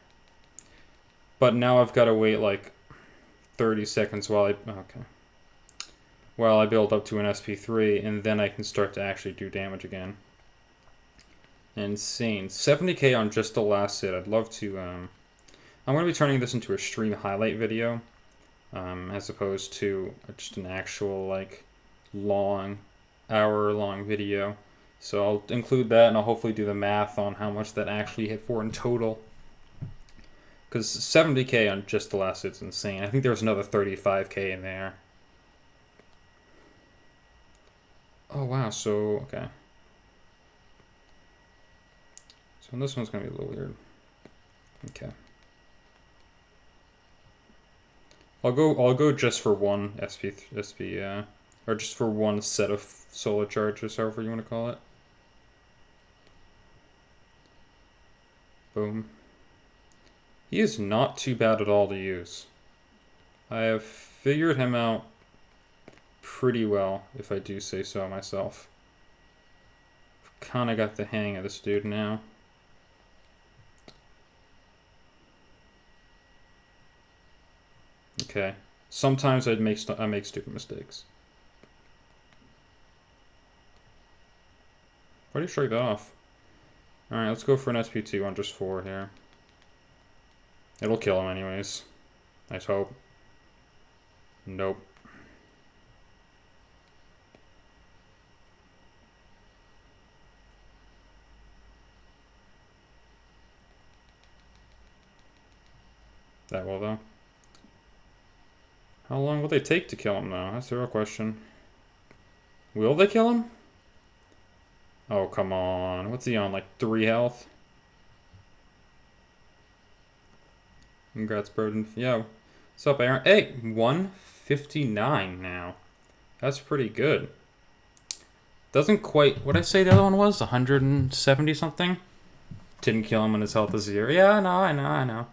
But now I've got to wait like 30 seconds while I build up to an SP3, and then I can start to actually do damage again. Insane. 70k on just the last hit. I'd love to... I'm going to be turning this into a stream highlight video, as opposed to just an actual, like, long, hour-long video. So I'll include that, and I'll hopefully do the math on how much that actually hit for in total. Because 70k on just the last hit's insane. I think there was another 35k in there. Oh, wow, so, okay. So this one's going to be a little weird. Okay. I'll go just for one or just for one set of solar charges, however you want to call it. Boom. He is not too bad at all to use. I have figured him out pretty well, if I do say so myself. Kinda got the hang of this dude now. Okay. Sometimes I make stupid mistakes. Why do you strike that off? Alright, let's go for an SP2 on just 4 here. It'll kill him anyways. Nice hope. Nope. That will though. How long will they take to kill him though? That's the real question. Will they kill him? Oh, come on. What's he on? Like 3 health? Congrats, Burden. Yo. What's up, Aaron? Hey, 159 now. That's pretty good. Doesn't quite... What did I say the other one was? 170 something? Didn't kill him when his health is 0. Yeah, I know.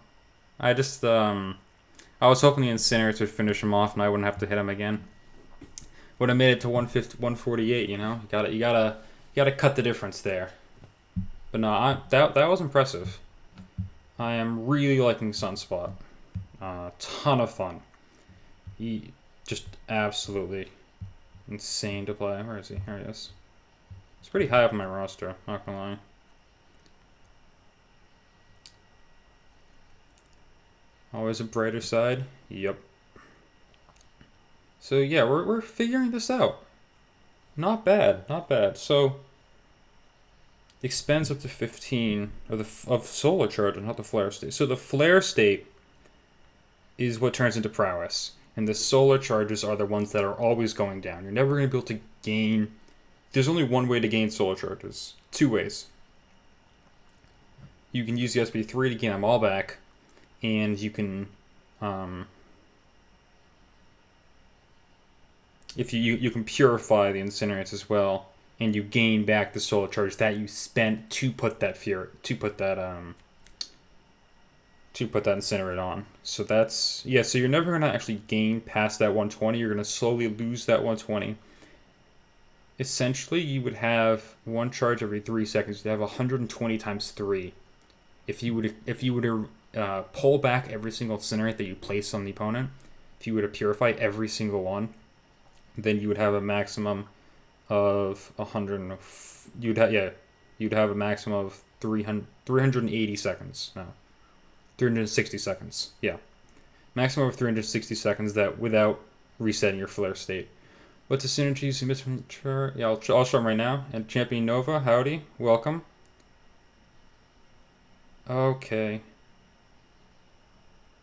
I just, I was hoping the Incinerator would finish him off and I wouldn't have to hit him again. Would have made it to 148, you know? You gotta cut the difference there. But no, that was impressive. I am really liking Sunspot. Ton of fun. He just absolutely insane to play. Where is he? Here he is. It's pretty high up on my roster, not gonna lie. Always a brighter side. Yep. So yeah, we're figuring this out. Not bad, not bad. So expands up to 15 of solar charge, not the flare state. So the flare state is what turns into prowess, and the solar charges are the ones that are always going down. You're never going to be able to gain. There's only one way to gain solar charges. 2 ways. You can use the SB3 to gain them all back, and you can, if you can purify the incinerates as well, and you gain back the solar charge that you spent to put that incinerate on. So that's, yeah, so you're never going to actually gain past that 120. You're going to slowly lose that 120. Essentially, you would have one charge every 3 seconds. You'd have 120 times 3. If you were to pull back every single incinerate that you place on the opponent, if you were to purify every single one, then you would have a maximum of 100. You'd have a maximum of 380 seconds. No, 360 seconds. Yeah, maximum of 360 seconds that without resetting your flare state. What's the synergies you missed from the chart? Yeah, I'll show them right now. And Champion Nova, howdy, welcome. Okay.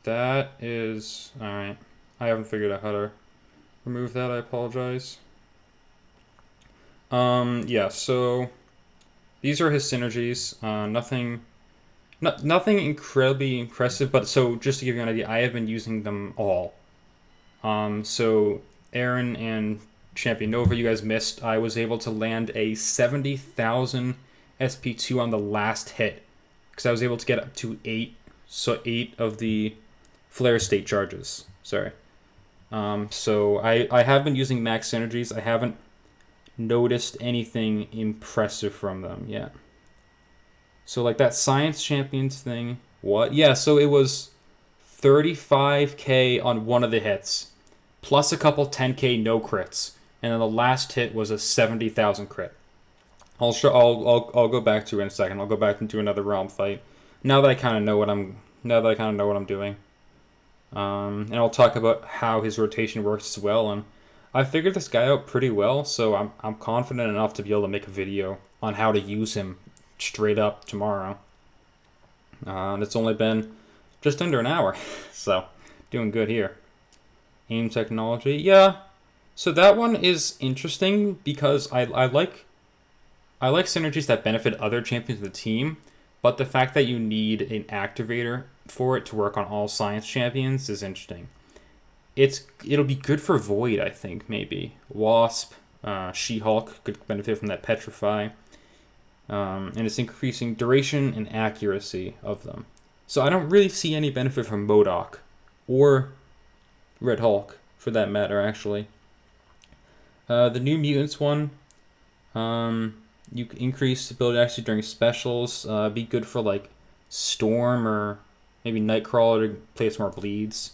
That is alright. I haven't figured out how to remove that. I apologize. Yeah. So these are his synergies. Nothing incredibly impressive, but so just to give you an idea, I have been using them all. So Aaron and Champion Nova, you guys missed. I was able to land a 70,000 SP2 on the last hit because I was able to get up to 8 of the flare state charges. Sorry. So I have been using max synergies. I haven't noticed anything impressive from them yet. So like that Science Champions thing, what? Yeah, so it was 35k on one of the hits, plus a couple 10k no crits, and then the last hit was a 70,000 crit. I'll go back to it in a second. I'll go back into another realm fight. Now that I kind of know what I'm doing. And I'll talk about how his rotation works as well. And I figured this guy out pretty well, so I'm confident enough to be able to make a video on how to use him straight up tomorrow. And it's only been just under an hour, so doing good here. AIM technology, yeah. So that one is interesting because I like synergies that benefit other champions of the team, but the fact that you need an activator for it to work on all science champions is interesting. It'll be good for Void, I think, maybe. Wasp, She-Hulk could benefit from that Petrify. And it's increasing duration and accuracy of them. So I don't really see any benefit from MODOK or Red Hulk, for that matter, actually. The New Mutants one, you can increase ability actually during specials. Be good for like Storm or maybe Nightcrawler to place more bleeds.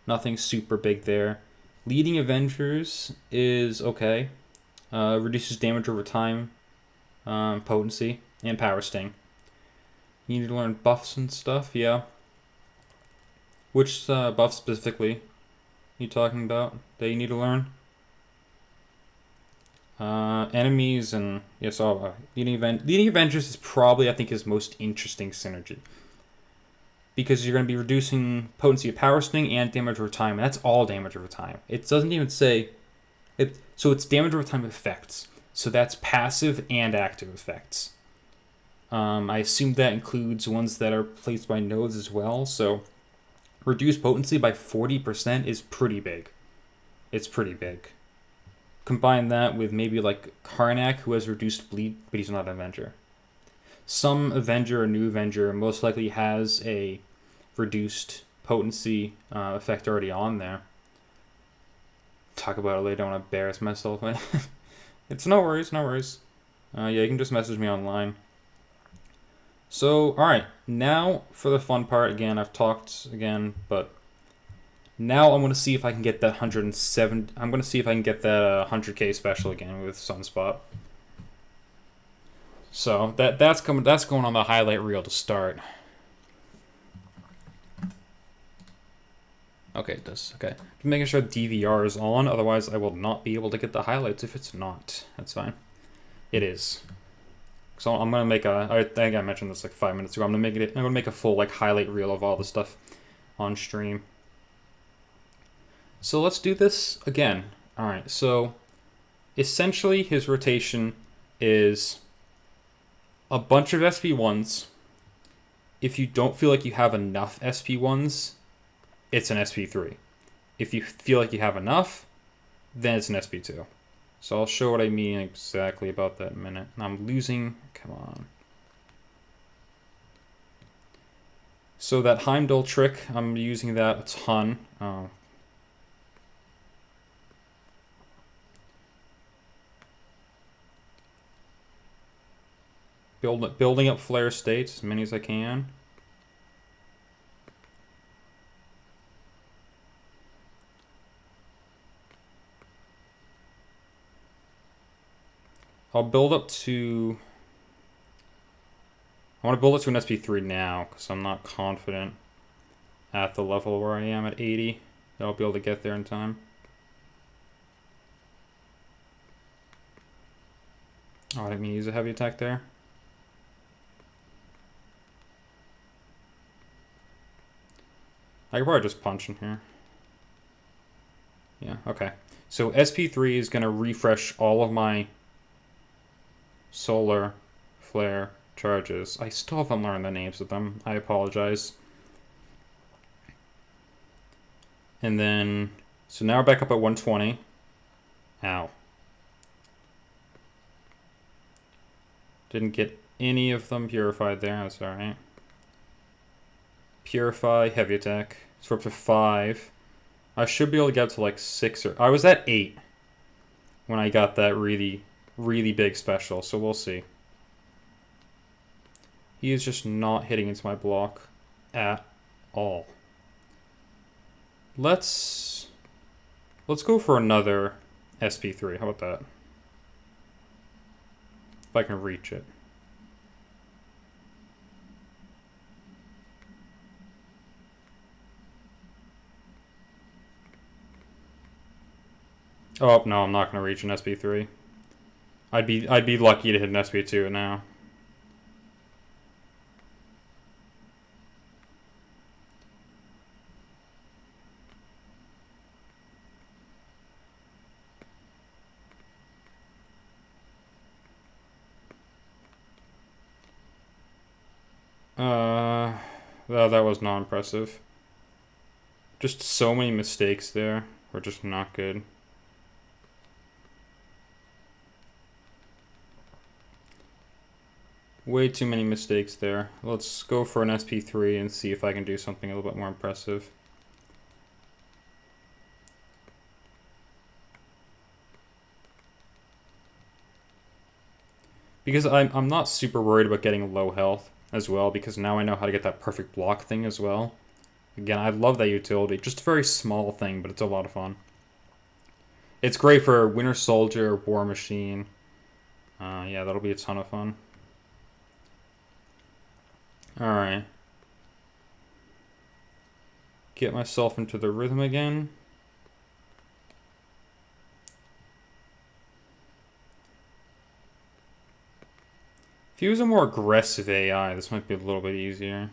Nothing super big there. Leading Avengers is okay. Reduces damage over time, potency, and power sting. You need to learn buffs and stuff, yeah. Which buff specifically are you talking about that you need to learn? Enemies and yes, Leading Avengers is probably, I think, his most interesting synergy. Because you're going to be reducing potency of power sting and damage over time, and that's all damage over time. It doesn't even say it, so it's damage over time effects. So that's passive and active effects. I assume that includes ones that are placed by nodes as well. So reduce potency by 40% is pretty big. It's pretty big. Combine that with maybe like Karnak, who has reduced bleed, but he's not an Avenger. Some Avenger or new Avenger most likely has a reduced potency effect already on there. Talk about it later. I don't want to embarrass myself. It's no worries, no worries. Yeah, you can just message me online. So, alright, now for the fun part. Again, I've talked again, but now I'm going to see if I can get that 107. I'm going to see if I can get that 100k special again with Sunspot. So that's going on the highlight reel to start. Okay, it does. Okay, just making sure DVR is on. Otherwise, I will not be able to get the highlights if it's not. That's fine. It is. So I'm gonna make a. I think I mentioned this like 5 minutes ago. I'm gonna make a full like highlight reel of all the stuff on stream. So let's do this again. All right. So essentially, his rotation is a bunch of SP1s, If you don't feel like you have enough SP1s, it's an SP3. If you feel like you have enough, then it's an SP2. So I'll show what I mean exactly about that in a minute. I'm losing, come on. So that Heimdall trick, I'm using that a ton. Building up flare states, as many as I can. I'll build up to... I want to build it to an SP3 now, because I'm not confident at the level where I am at 80 that I'll be able to get there in time. Oh, I didn't mean to use a heavy attack there. I could probably just punch in here. Yeah, okay. So SP3 is going to refresh all of my solar flare charges. I still haven't learned the names of them. I apologize. And then, so now we're back up at 120. Ow. Didn't get any of them purified there. That's alright. Purify, heavy attack. So we're up to 5. I should be able to get up to like 6 or... I was at 8 when I got that really, really big special. So we'll see. He is just not hitting into my block at all. Let's go for another SP3. How about that? If I can reach it. Oh no, I'm not gonna reach an SP3. I'd be lucky to hit an SP2 now. That was not impressive. Just so many mistakes there were just not good. Way too many mistakes there. Let's go for an SP3 and see if I can do something a little bit more impressive. Because I'm not super worried about getting low health as well, because now I know how to get that perfect block thing as well. Again, I love that utility. Just a very small thing, but it's a lot of fun. It's great for Winter Soldier, War Machine. Yeah, that'll be a ton of fun. Alright. Get myself into the rhythm again. If he was a more aggressive AI, this might be a little bit easier.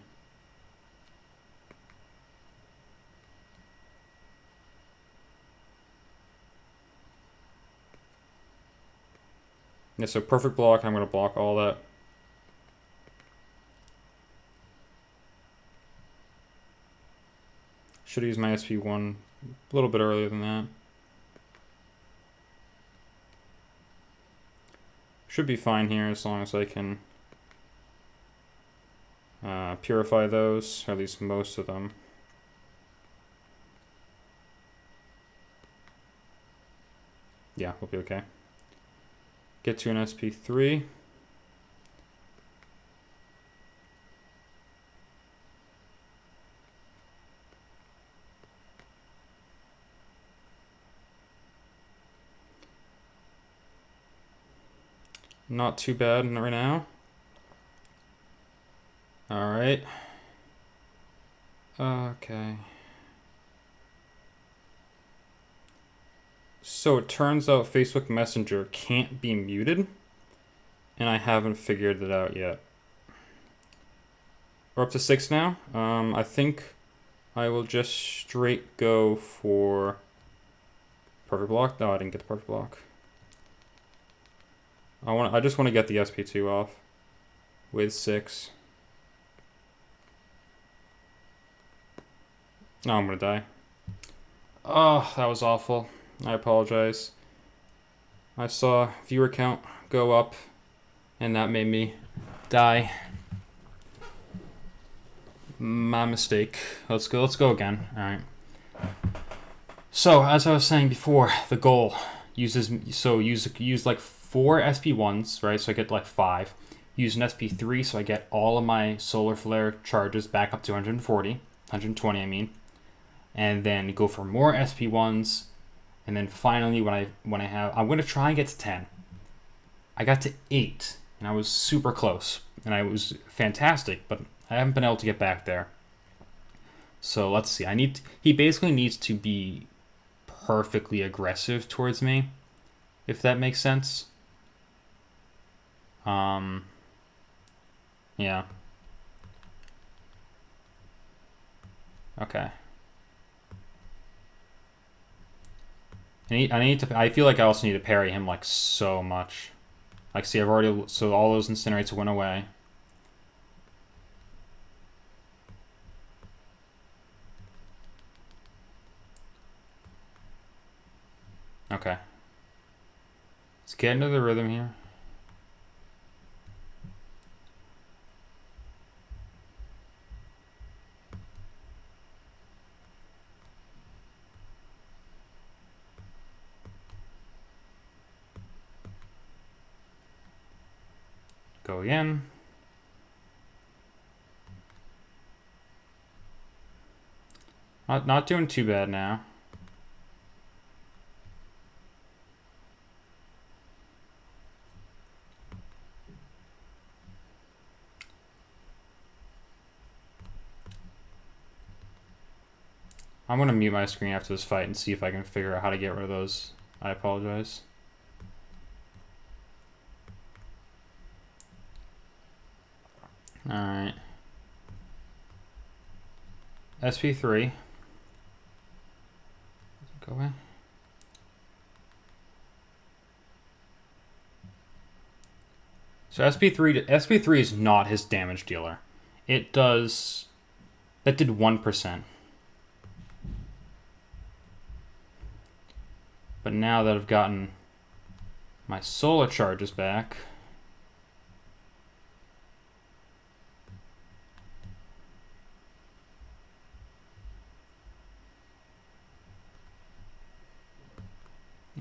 Yeah, so perfect block. I'm going to block all that. Should have used my SP1 a little bit earlier than that. Should be fine here as long as I can purify those, or at least most of them. Yeah, we'll be okay. Get to an SP3. Not too bad right now. Alright. Okay. So it turns out Facebook Messenger can't be muted, and I haven't figured it out yet. We're up to 6 now. I think I will just straight go for perfect block. No, I didn't get the perfect block. I just want to get the SP2 off with 6. Oh, I'm gonna die. Oh, that was awful. I apologize. I saw viewer count go up, and that made me die. My mistake. Let's go. Let's go again. All right. So as I was saying before, the goal use like 4 SP1s, right? So I get like 5. Use an SP3, so I get all of my solar flare charges back up to 120, I mean, and then go for more SP1s, and then finally I'm gonna try and get to 10. I got to 8, and I was super close, and I was fantastic, but I haven't been able to get back there. So let's see. He basically needs to be perfectly aggressive towards me, if that makes sense. Yeah. Okay. I feel like I also need to parry him like so much. Like, see, so all those incinerates went away. Okay. Let's get into the rhythm here. Go again. Not doing too bad now. I'm gonna mute my screen after this fight and see if I can figure out how to get rid of those. I apologize. Alright. SP3. Go away. So SP3 is not his damage dealer. That did 1%. But now that I've gotten my solar charges back,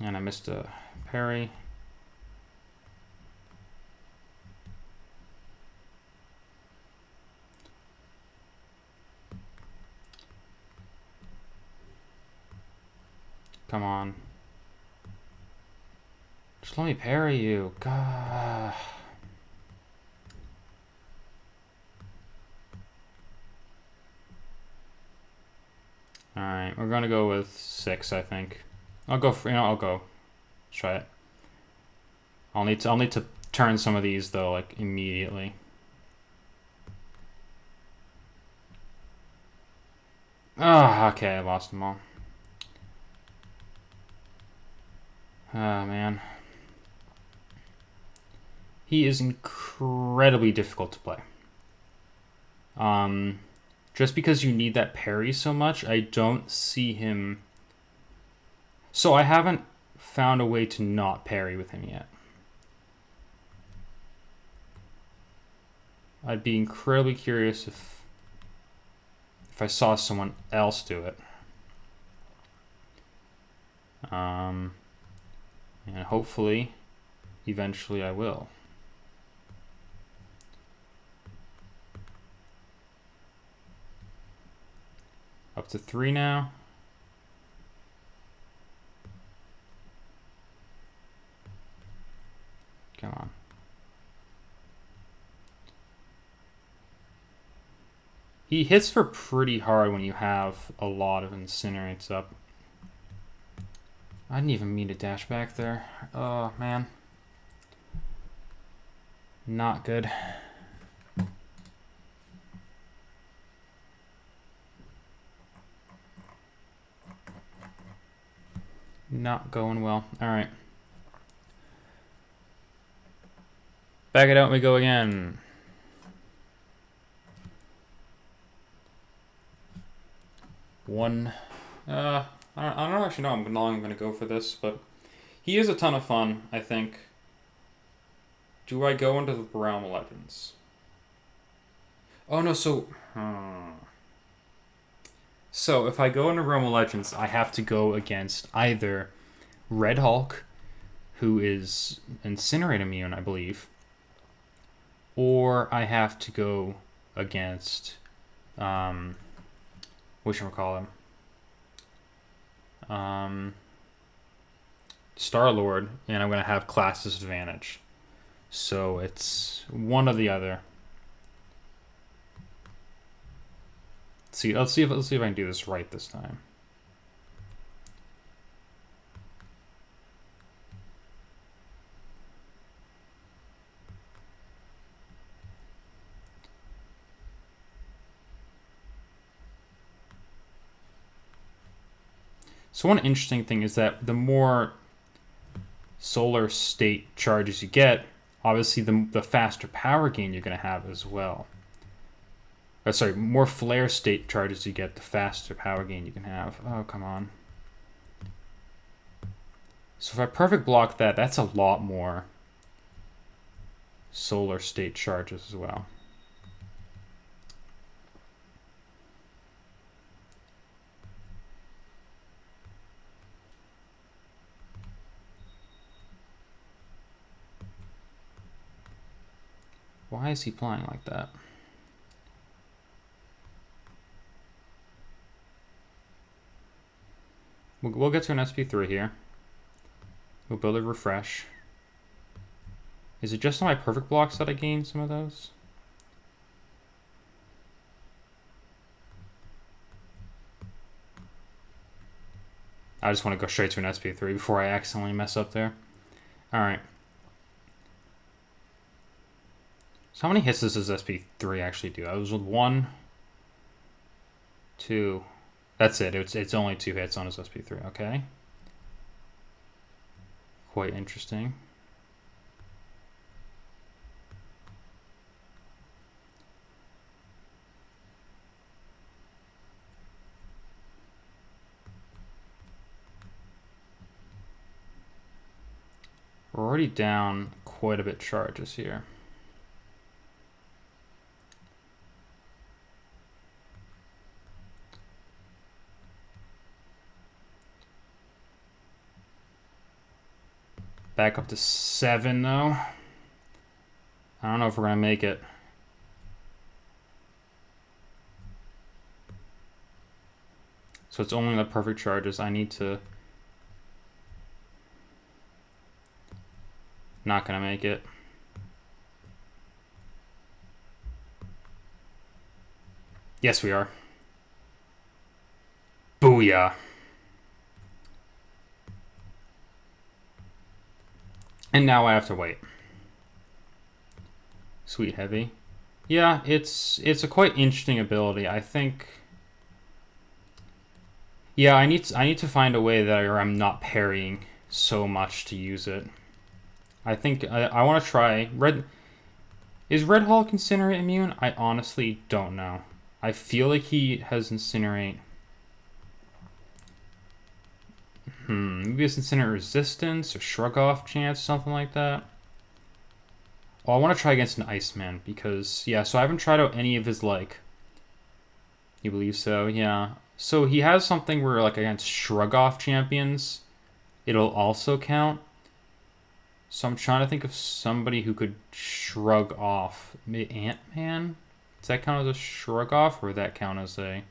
and I missed a parry. Come on. Just let me parry you. God. Alright, we're gonna go with 6, I think. I'll go. Let's try it. I'll need to turn some of these though, like immediately. Ah, okay, I lost them all. Oh man, he is incredibly difficult to play. Just because you need that parry so much, I don't see him. So I haven't found a way to not parry with him yet. I'd be incredibly curious if I saw someone else do it. And hopefully, eventually I will. Up to 3 now. Come on. He hits for pretty hard when you have a lot of incinerates up. I didn't even mean to dash back there. Oh, man. Not good. Not going well. Alright. Back it out and we go again. one. I don't actually know how long I'm going to go for this, but he is a ton of fun, I think. Do I go into the Realm of Legends? Oh, no, so... So, if I go into Realm of Legends, I have to go against either Red Hulk, who is Incinerate immune, I believe, or I have to go against... whatchamacallit? Star-Lord, and I'm going to have class disadvantage. So it's one or the other. Let's see if I can do this right this time. So one interesting thing is that the more solar state charges you get, obviously the faster power gain you're going to have as well. Sorry, more flare state charges you get, the faster power gain you can have. Oh, come on. So if I perfect block that, that's a lot more solar state charges as well. Why is he playing like that? We'll get to an SP3 here. We'll build a refresh. Is it just on my perfect blocks that I gain some of those? I just want to go straight to an SP3 before I accidentally mess up there. Alright. So how many hits does this SP3 actually do? I was with 1, 2... That's it. It's only 2 hits on his SP3. Okay. Quite interesting. We're already down quite a bit charges here. Back up to 7, though. I don't know if we're going to make it. So it's only the perfect charges. I need to... Not going to make it. Yes, we are. Booyah. And now I have to wait. Sweet Heavy. Yeah, it's a quite interesting ability. I think... Yeah, I need to find a way that I'm not parrying so much to use it. I think I want to try... Is Red Hulk Incinerate immune? I honestly don't know. I feel like he has Incinerate... maybe it's Incinerate Resistance or Shrug Off chance, something like that. Oh, I want to try against an Iceman because, yeah, so I haven't tried out any of his, like... You believe so? Yeah. So he has something where, like, against Shrug Off champions, it'll also count. So I'm trying to think of somebody who could Shrug Off. Maybe Ant-Man? Does that count as a Shrug Off, or would that count as a...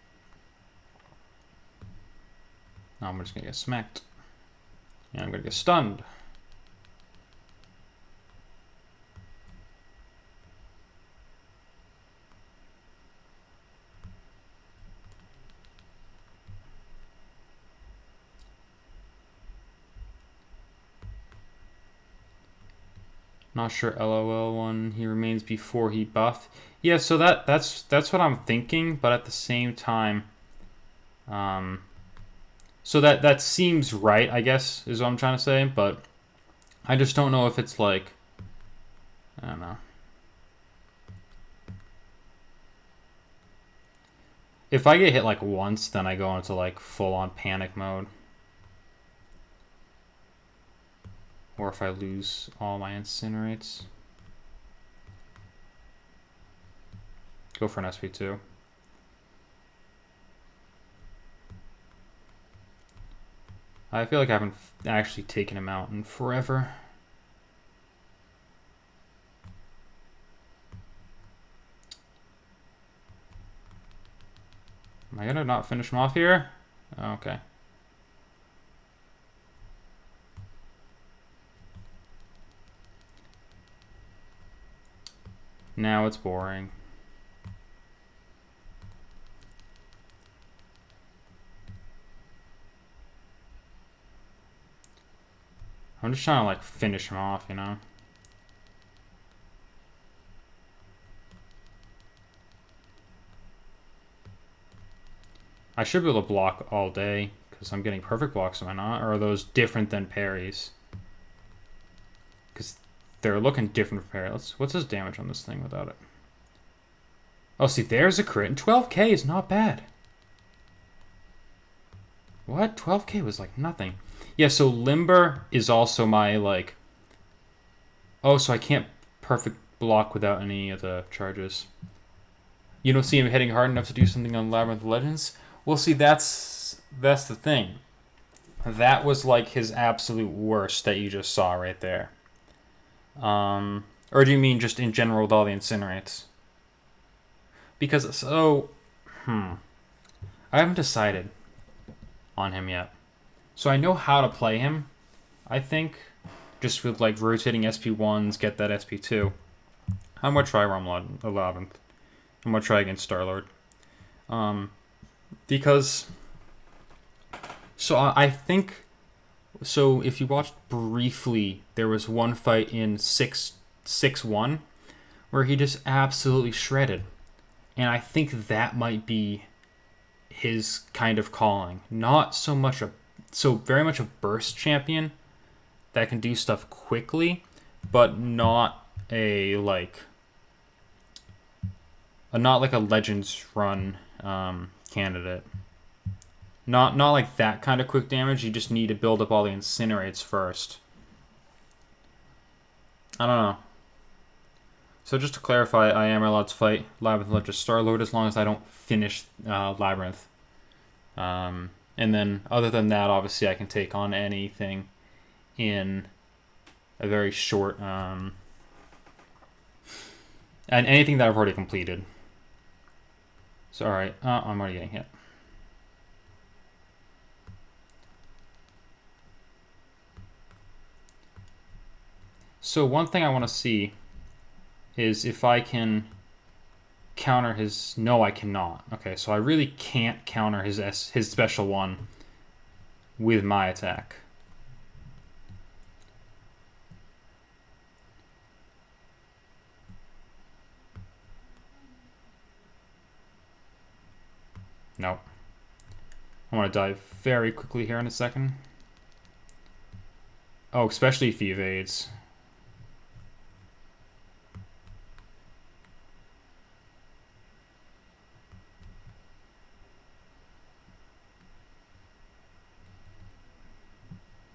No, I'm just going to get smacked. And I'm going to get stunned. Not sure LOL one. He remains before he buffed. Yeah, so that's what I'm thinking, but at the same time... So that seems right, I guess, is what I'm trying to say, but I just don't know if it's like, I don't know. If I get hit like once, then I go into like full-on panic mode. Or if I lose all my incinerates. Go for an SP2. I feel like I haven't actually taken him out in forever. Am I gonna not finish him off here? Okay. Now it's boring. I'm just trying to like finish him off, you know? I should be able to block all day because I'm getting perfect blocks, am I not? Or are those different than parries? Because they're looking different from parries. What's his damage on this thing without it? Oh, see, there's a crit. And 12k is not bad. What? 12k was like nothing. Yeah, so Limber is also my, like... Oh, so I can't perfect block without any of the charges. You don't see him hitting hard enough to do something on Labyrinth of Legends? Well, see, that's the thing. That was, like, his absolute worst that you just saw right there. Or do you mean just in general with all the incinerates? Because, so... I haven't decided on him yet. So I know how to play him, I think. Just with, like, rotating SP1s, get that SP2. I'm going to try Realm 11th. I'm going to try against Star-Lord. Because... So I think... So if you watched briefly, there was one fight in 6-1 where he just absolutely shredded. And I think that might be his kind of calling. Not so much very much a burst champion that can do stuff quickly, but not like a Legends run candidate. Not like that kind of quick damage. You just need to build up all the incinerates first. I don't know. So just to clarify, I am allowed to fight Labyrinth Legend Star-Lord as long as I don't finish Labyrinth. And then, other than that, obviously I can take on anything in a very short... and anything that I've already completed. So, alright. I'm already getting hit. So one thing I want to see is if I can counter his... No, I cannot. Okay, so I really can't counter his special one with my attack. Nope. I want to die very quickly here in a second. Oh, especially if he evades.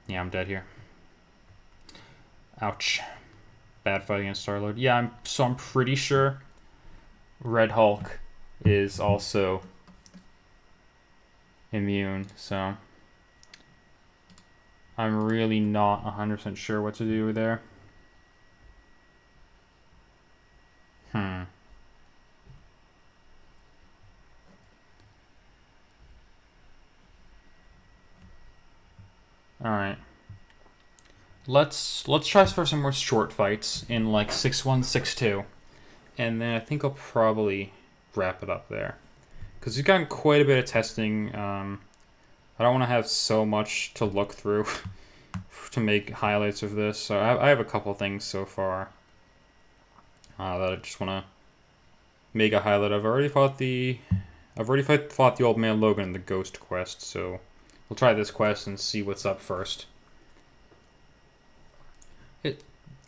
Yeah, I'm dead here. Ouch. Bad fight against Star-Lord. Yeah, I'm pretty sure Red Hulk is also immune, so I'm really not 100% sure what to do there. Alright. Let's try for some more short fights in like 6-1, 6-2. And then I think I'll probably wrap it up there. Because we've gotten quite a bit of testing. I don't want to have so much to look through to make highlights of this. So I have a couple things so far that I just want to make a highlight of. I've already fought the old man Logan in the Ghost quest, so we'll try this quest and see what's up first.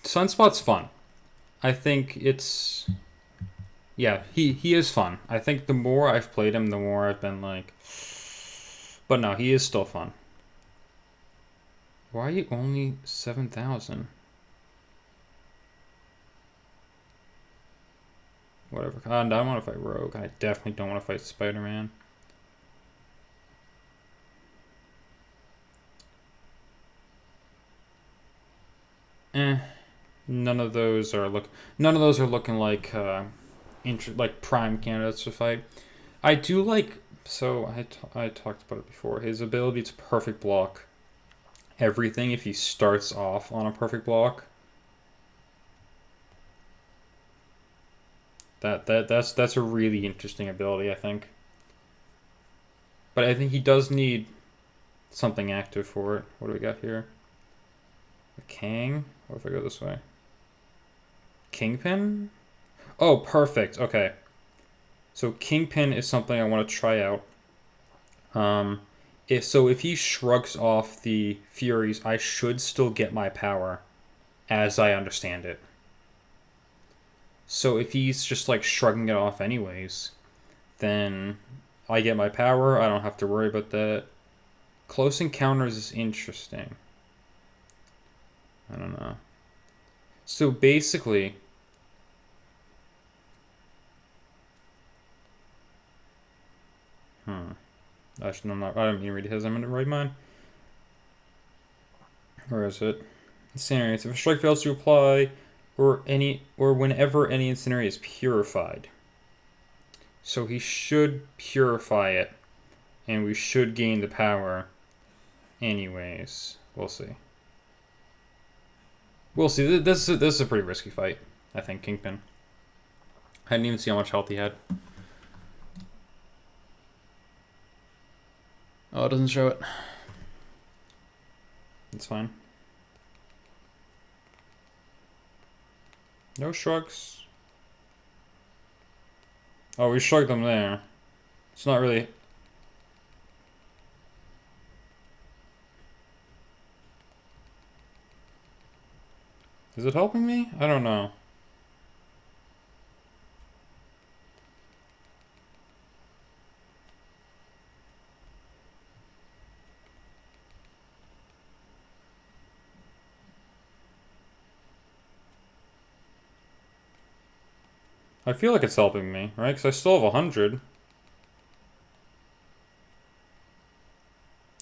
Sunspot's fun. I think it's Yeah, he is fun. I think the more I've played him, the more I've been like, but no, he is still fun. Why are you only 7,000? Whatever. I don't want to fight Rogue. I definitely don't want to fight Spider-Man. None of those are looking like like prime candidates to fight. I do like, so I talked about it before. His ability to perfect block everything if he starts off on a perfect block. That's a really interesting ability, I think. But I think he does need something active for it. What do we got here? A Kang? What if I go this way? Kingpin? Oh, perfect. Okay. So Kingpin is something I want to try out. If he shrugs off the Furies, I should still get my power, as I understand it. So if he's just like shrugging it off anyways, then I get my power. I don't have to worry about that. Close Encounters is interesting. I don't know. So basically, I didn't mean to read his. I'm in the right mind. Where is it? Incinerates. If a strike fails to apply, or whenever any incinerate is purified. So he should purify it, and we should gain the power. Anyways, we'll see. We'll see. This is a pretty risky fight, I think. Kingpin. I didn't even see how much health he had. Oh, it doesn't show it. It's fine. No shrugs. Oh, we shrugged them there. It's not really... Is it helping me? I don't know. I feel like it's helping me, right? Because I still have 100.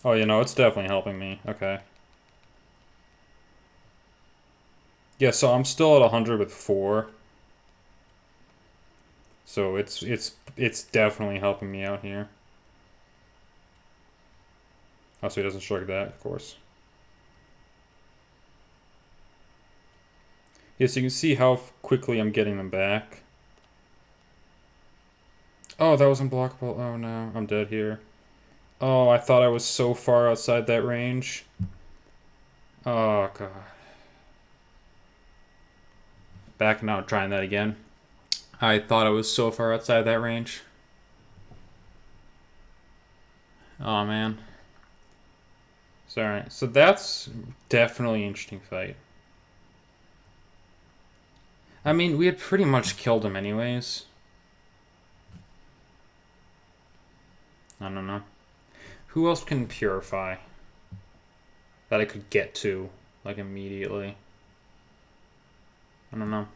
Oh, it's definitely helping me. Okay. Yeah, so I'm still at 100 with 4. So it's definitely helping me out here. Oh, so he doesn't shrug that, of course. Yeah, so you can see how quickly I'm getting them back. Oh, that was unblockable. Oh no, I'm dead here. Oh, I thought I was so far outside that range. Oh, God. Back now, trying that again. I thought I was so far outside that range. Oh, man. Sorry. So that's definitely an interesting fight. I mean, we had pretty much killed him anyways. I don't know. Who else can purify? That I could get to, like, immediately. I don't know.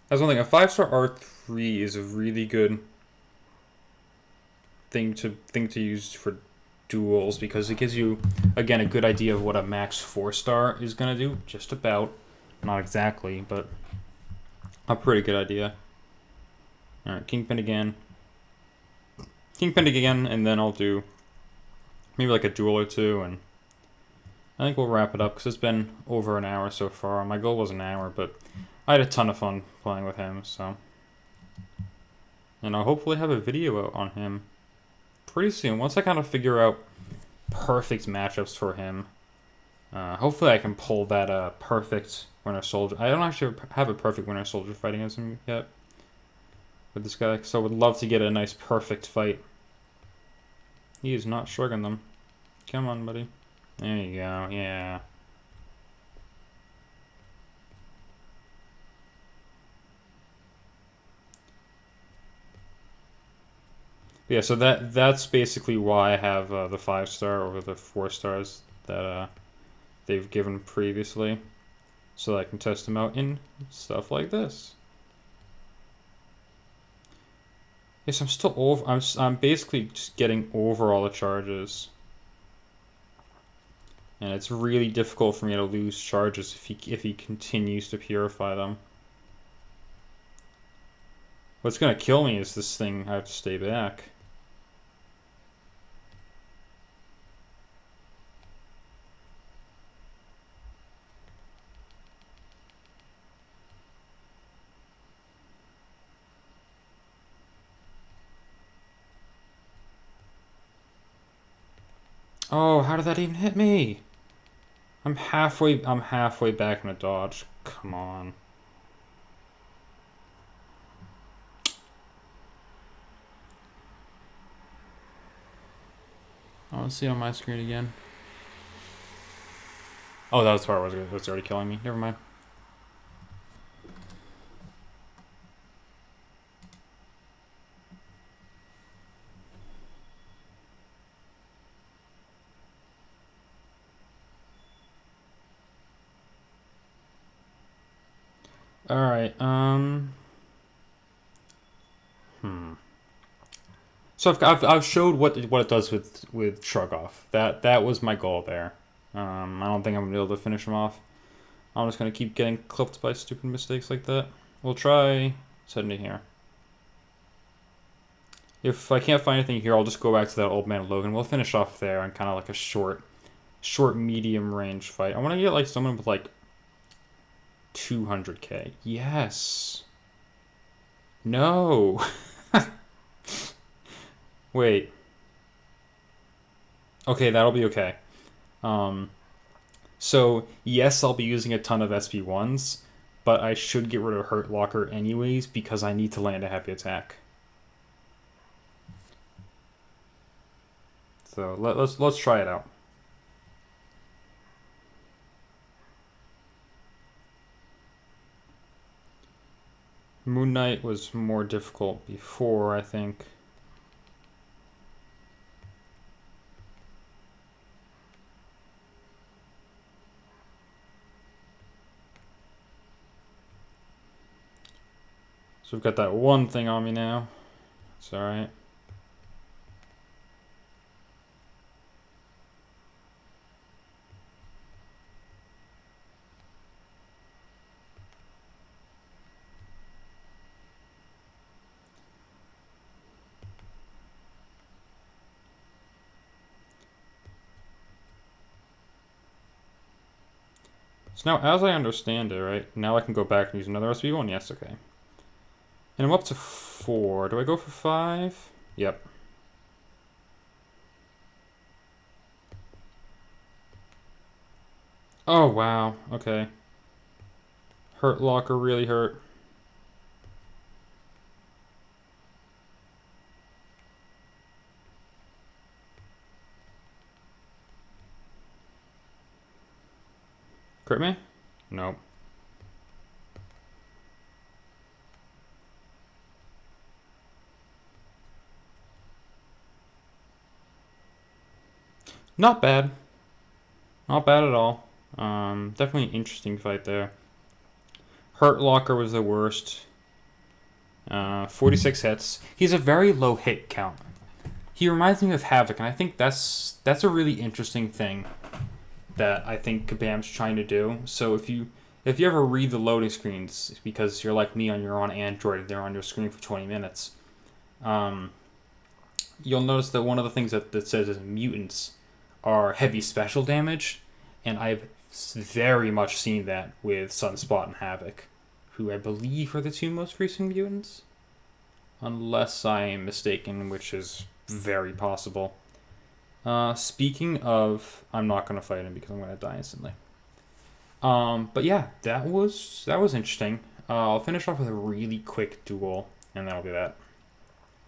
That's one thing. A 5-star R3 is a really good thing to use for duels because it gives you, again, a good idea of what a max 4-star is gonna do. Just about. Not exactly, but a pretty good idea. Alright, Kingpin again. Kingpin again, and then I'll do maybe like a duel or two, and I think we'll wrap it up because it's been over an hour so far. My goal was an hour, but I had a ton of fun playing with him, so. And I'll hopefully have a video out on him pretty soon. Once I kind of figure out perfect matchups for him, hopefully I can pull that perfect Winter Soldier. I don't actually have a perfect Winter Soldier fighting as him yet with this guy, so I would love to get a nice perfect fight. He is not shrugging them. Come on, buddy. There you go, yeah. Yeah, so that's basically why I have the 5-star over the 4 stars that they've given previously, so that I can test them out in stuff like this. Yes, I'm still over. I'm basically just getting over all the charges, and it's really difficult for me to lose charges if he continues to purify them. What's gonna kill me is this thing. I have to stay back. Oh, how did that even hit me? I'm halfway back in a dodge. Come on. I want to see it on my screen again. Oh, that was part was already killing me. Never mind. All right. So I've showed what it does with Shrug Off. That was my goal there. I don't think I'm gonna be able to finish him off. I'm just gonna keep getting clipped by stupid mistakes like that. We'll try sending here. If I can't find anything here, I'll just go back to that Old Man Logan. We'll finish off there on kind of like a short, medium range fight. I want to get like someone with like 200k. Yes. No. Wait. Okay, that'll be okay. So yes, I'll be using a ton of SP1s, but I should get rid of Hurt Locker anyways because I need to land a heavy attack. So let's try it out. Moon Knight was more difficult before, I think. So we've got that one thing on me now. It's alright. So now, as I understand it, right, now I can go back and use another SP1? Yes, okay. And I'm up to 4. Do I go for 5? Yep. Oh, wow. Okay. Hurt Locker really hurt. Crit me? Nope. Not bad. Not bad at all. Definitely an interesting fight there. Hurt Locker was the worst. 46 hits. He's a very low hit count. He reminds me of Havoc, and I think that's a really interesting thing that I think Kabam's trying to do. So if you ever read the loading screens, because you're like me you're on Android and they're on your screen for 20 minutes, you'll notice that one of the things that says is mutants are heavy special damage, and I've very much seen that with Sunspot and Havoc, who I believe are the 2 most recent mutants, unless I am mistaken, which is very possible. Speaking of, I'm not gonna fight him because I'm gonna die instantly. But yeah, that was interesting. I'll finish off with a really quick duel, and that'll be that.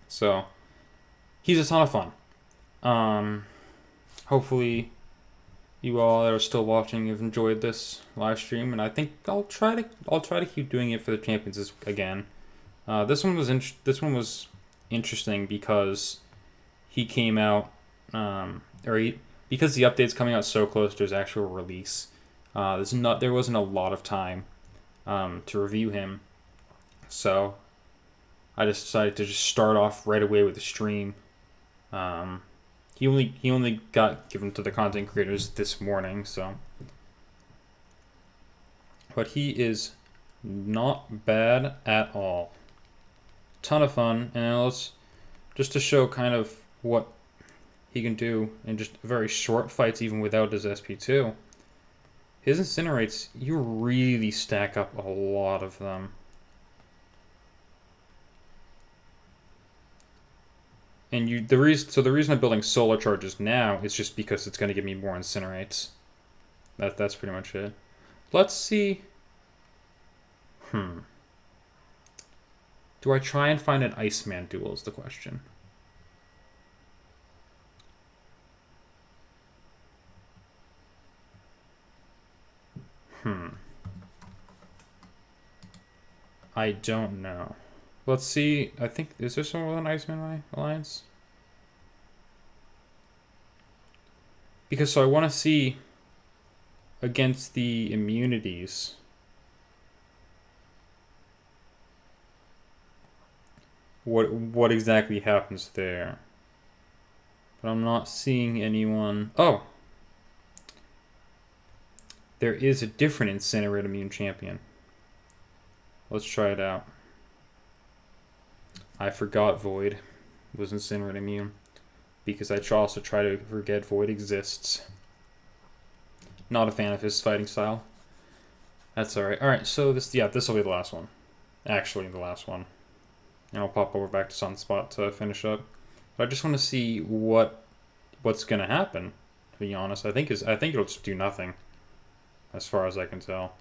So, he's a ton of fun. Hopefully, you all that are still watching have enjoyed this live stream, and I think I'll try to keep doing it for the champions again. This one was interesting because he came out, because the update's coming out so close to his actual release. There wasn't a lot of time to review him, so I just decided to just start off right away with the stream. He only got given to the content creators this morning, so. But he is not bad at all. Ton of fun, and just to show kind of what he can do in just very short fights, even without his SP2. His incinerates, you really stack up a lot of them. And the reason I'm building solar charges now is just because it's going to give me more incinerates. That's pretty much it. Let's see. Do I try and find an Iceman duel is the question. I don't know. Let's see. I think, is there someone with an Iceman alliance? Because so I want to see against the immunities. What exactly happens there? But I'm not seeing anyone. Oh! There is a different Incinerate immune champion. Let's try it out. I forgot Void was Incinerate immune. Because I also try to forget Void exists. Not a fan of his fighting style. That's alright. Alright, so this will be the last one. Actually, the last one. And I'll pop over back to Sunspot to finish up. But I just want to see what's gonna happen, to be honest. I think it'll just do nothing. As far as I can tell.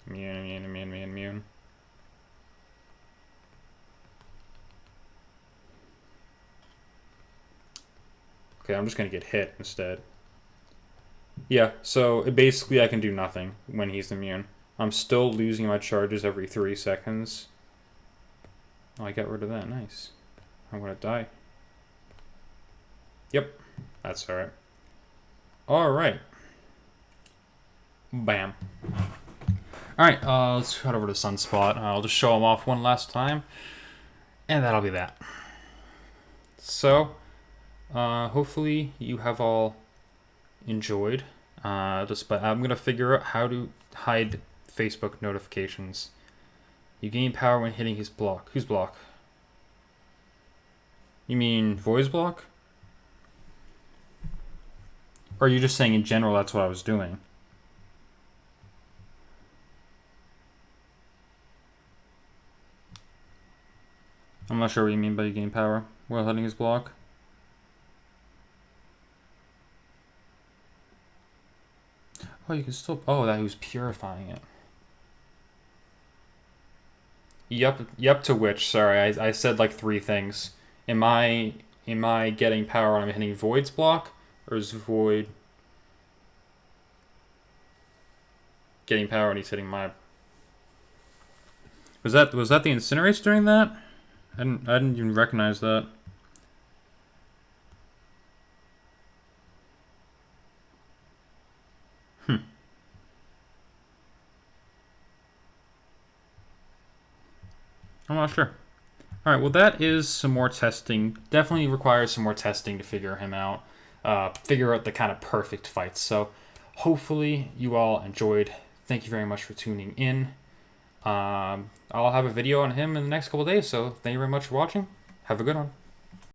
Immune. Okay, I'm just gonna get hit instead. Yeah, so basically I can do nothing when he's immune. I'm still losing my charges every 3 seconds. Oh, I got rid of that. Nice. I'm gonna die. Yep. That's alright. Alright. Bam. Alright, let's head over to Sunspot. I'll just show him off one last time. And that'll be that. So, hopefully you have all enjoyed. But I'm gonna figure out how to hide Facebook notifications. You gain power when hitting his block. Whose block? You mean Void's block? Or are you just saying in general that's what I was doing? I'm not sure what you mean by you gain power while hitting his block. Oh, you can still... Oh, that he was purifying it. Yep to which, sorry, I said like 3 things. Am I getting power when I'm hitting Void's block? Or is Void getting power when he's hitting my... Was that the Incinerates doing that? I didn't even recognize that. I'm not sure. Alright, well that is some more testing. Definitely requires some more testing to figure him out. Figure out the kind of perfect fights. So hopefully you all enjoyed. Thank you very much for tuning in. I'll have a video on him in the next couple days, so thank you very much for watching. Have a good one.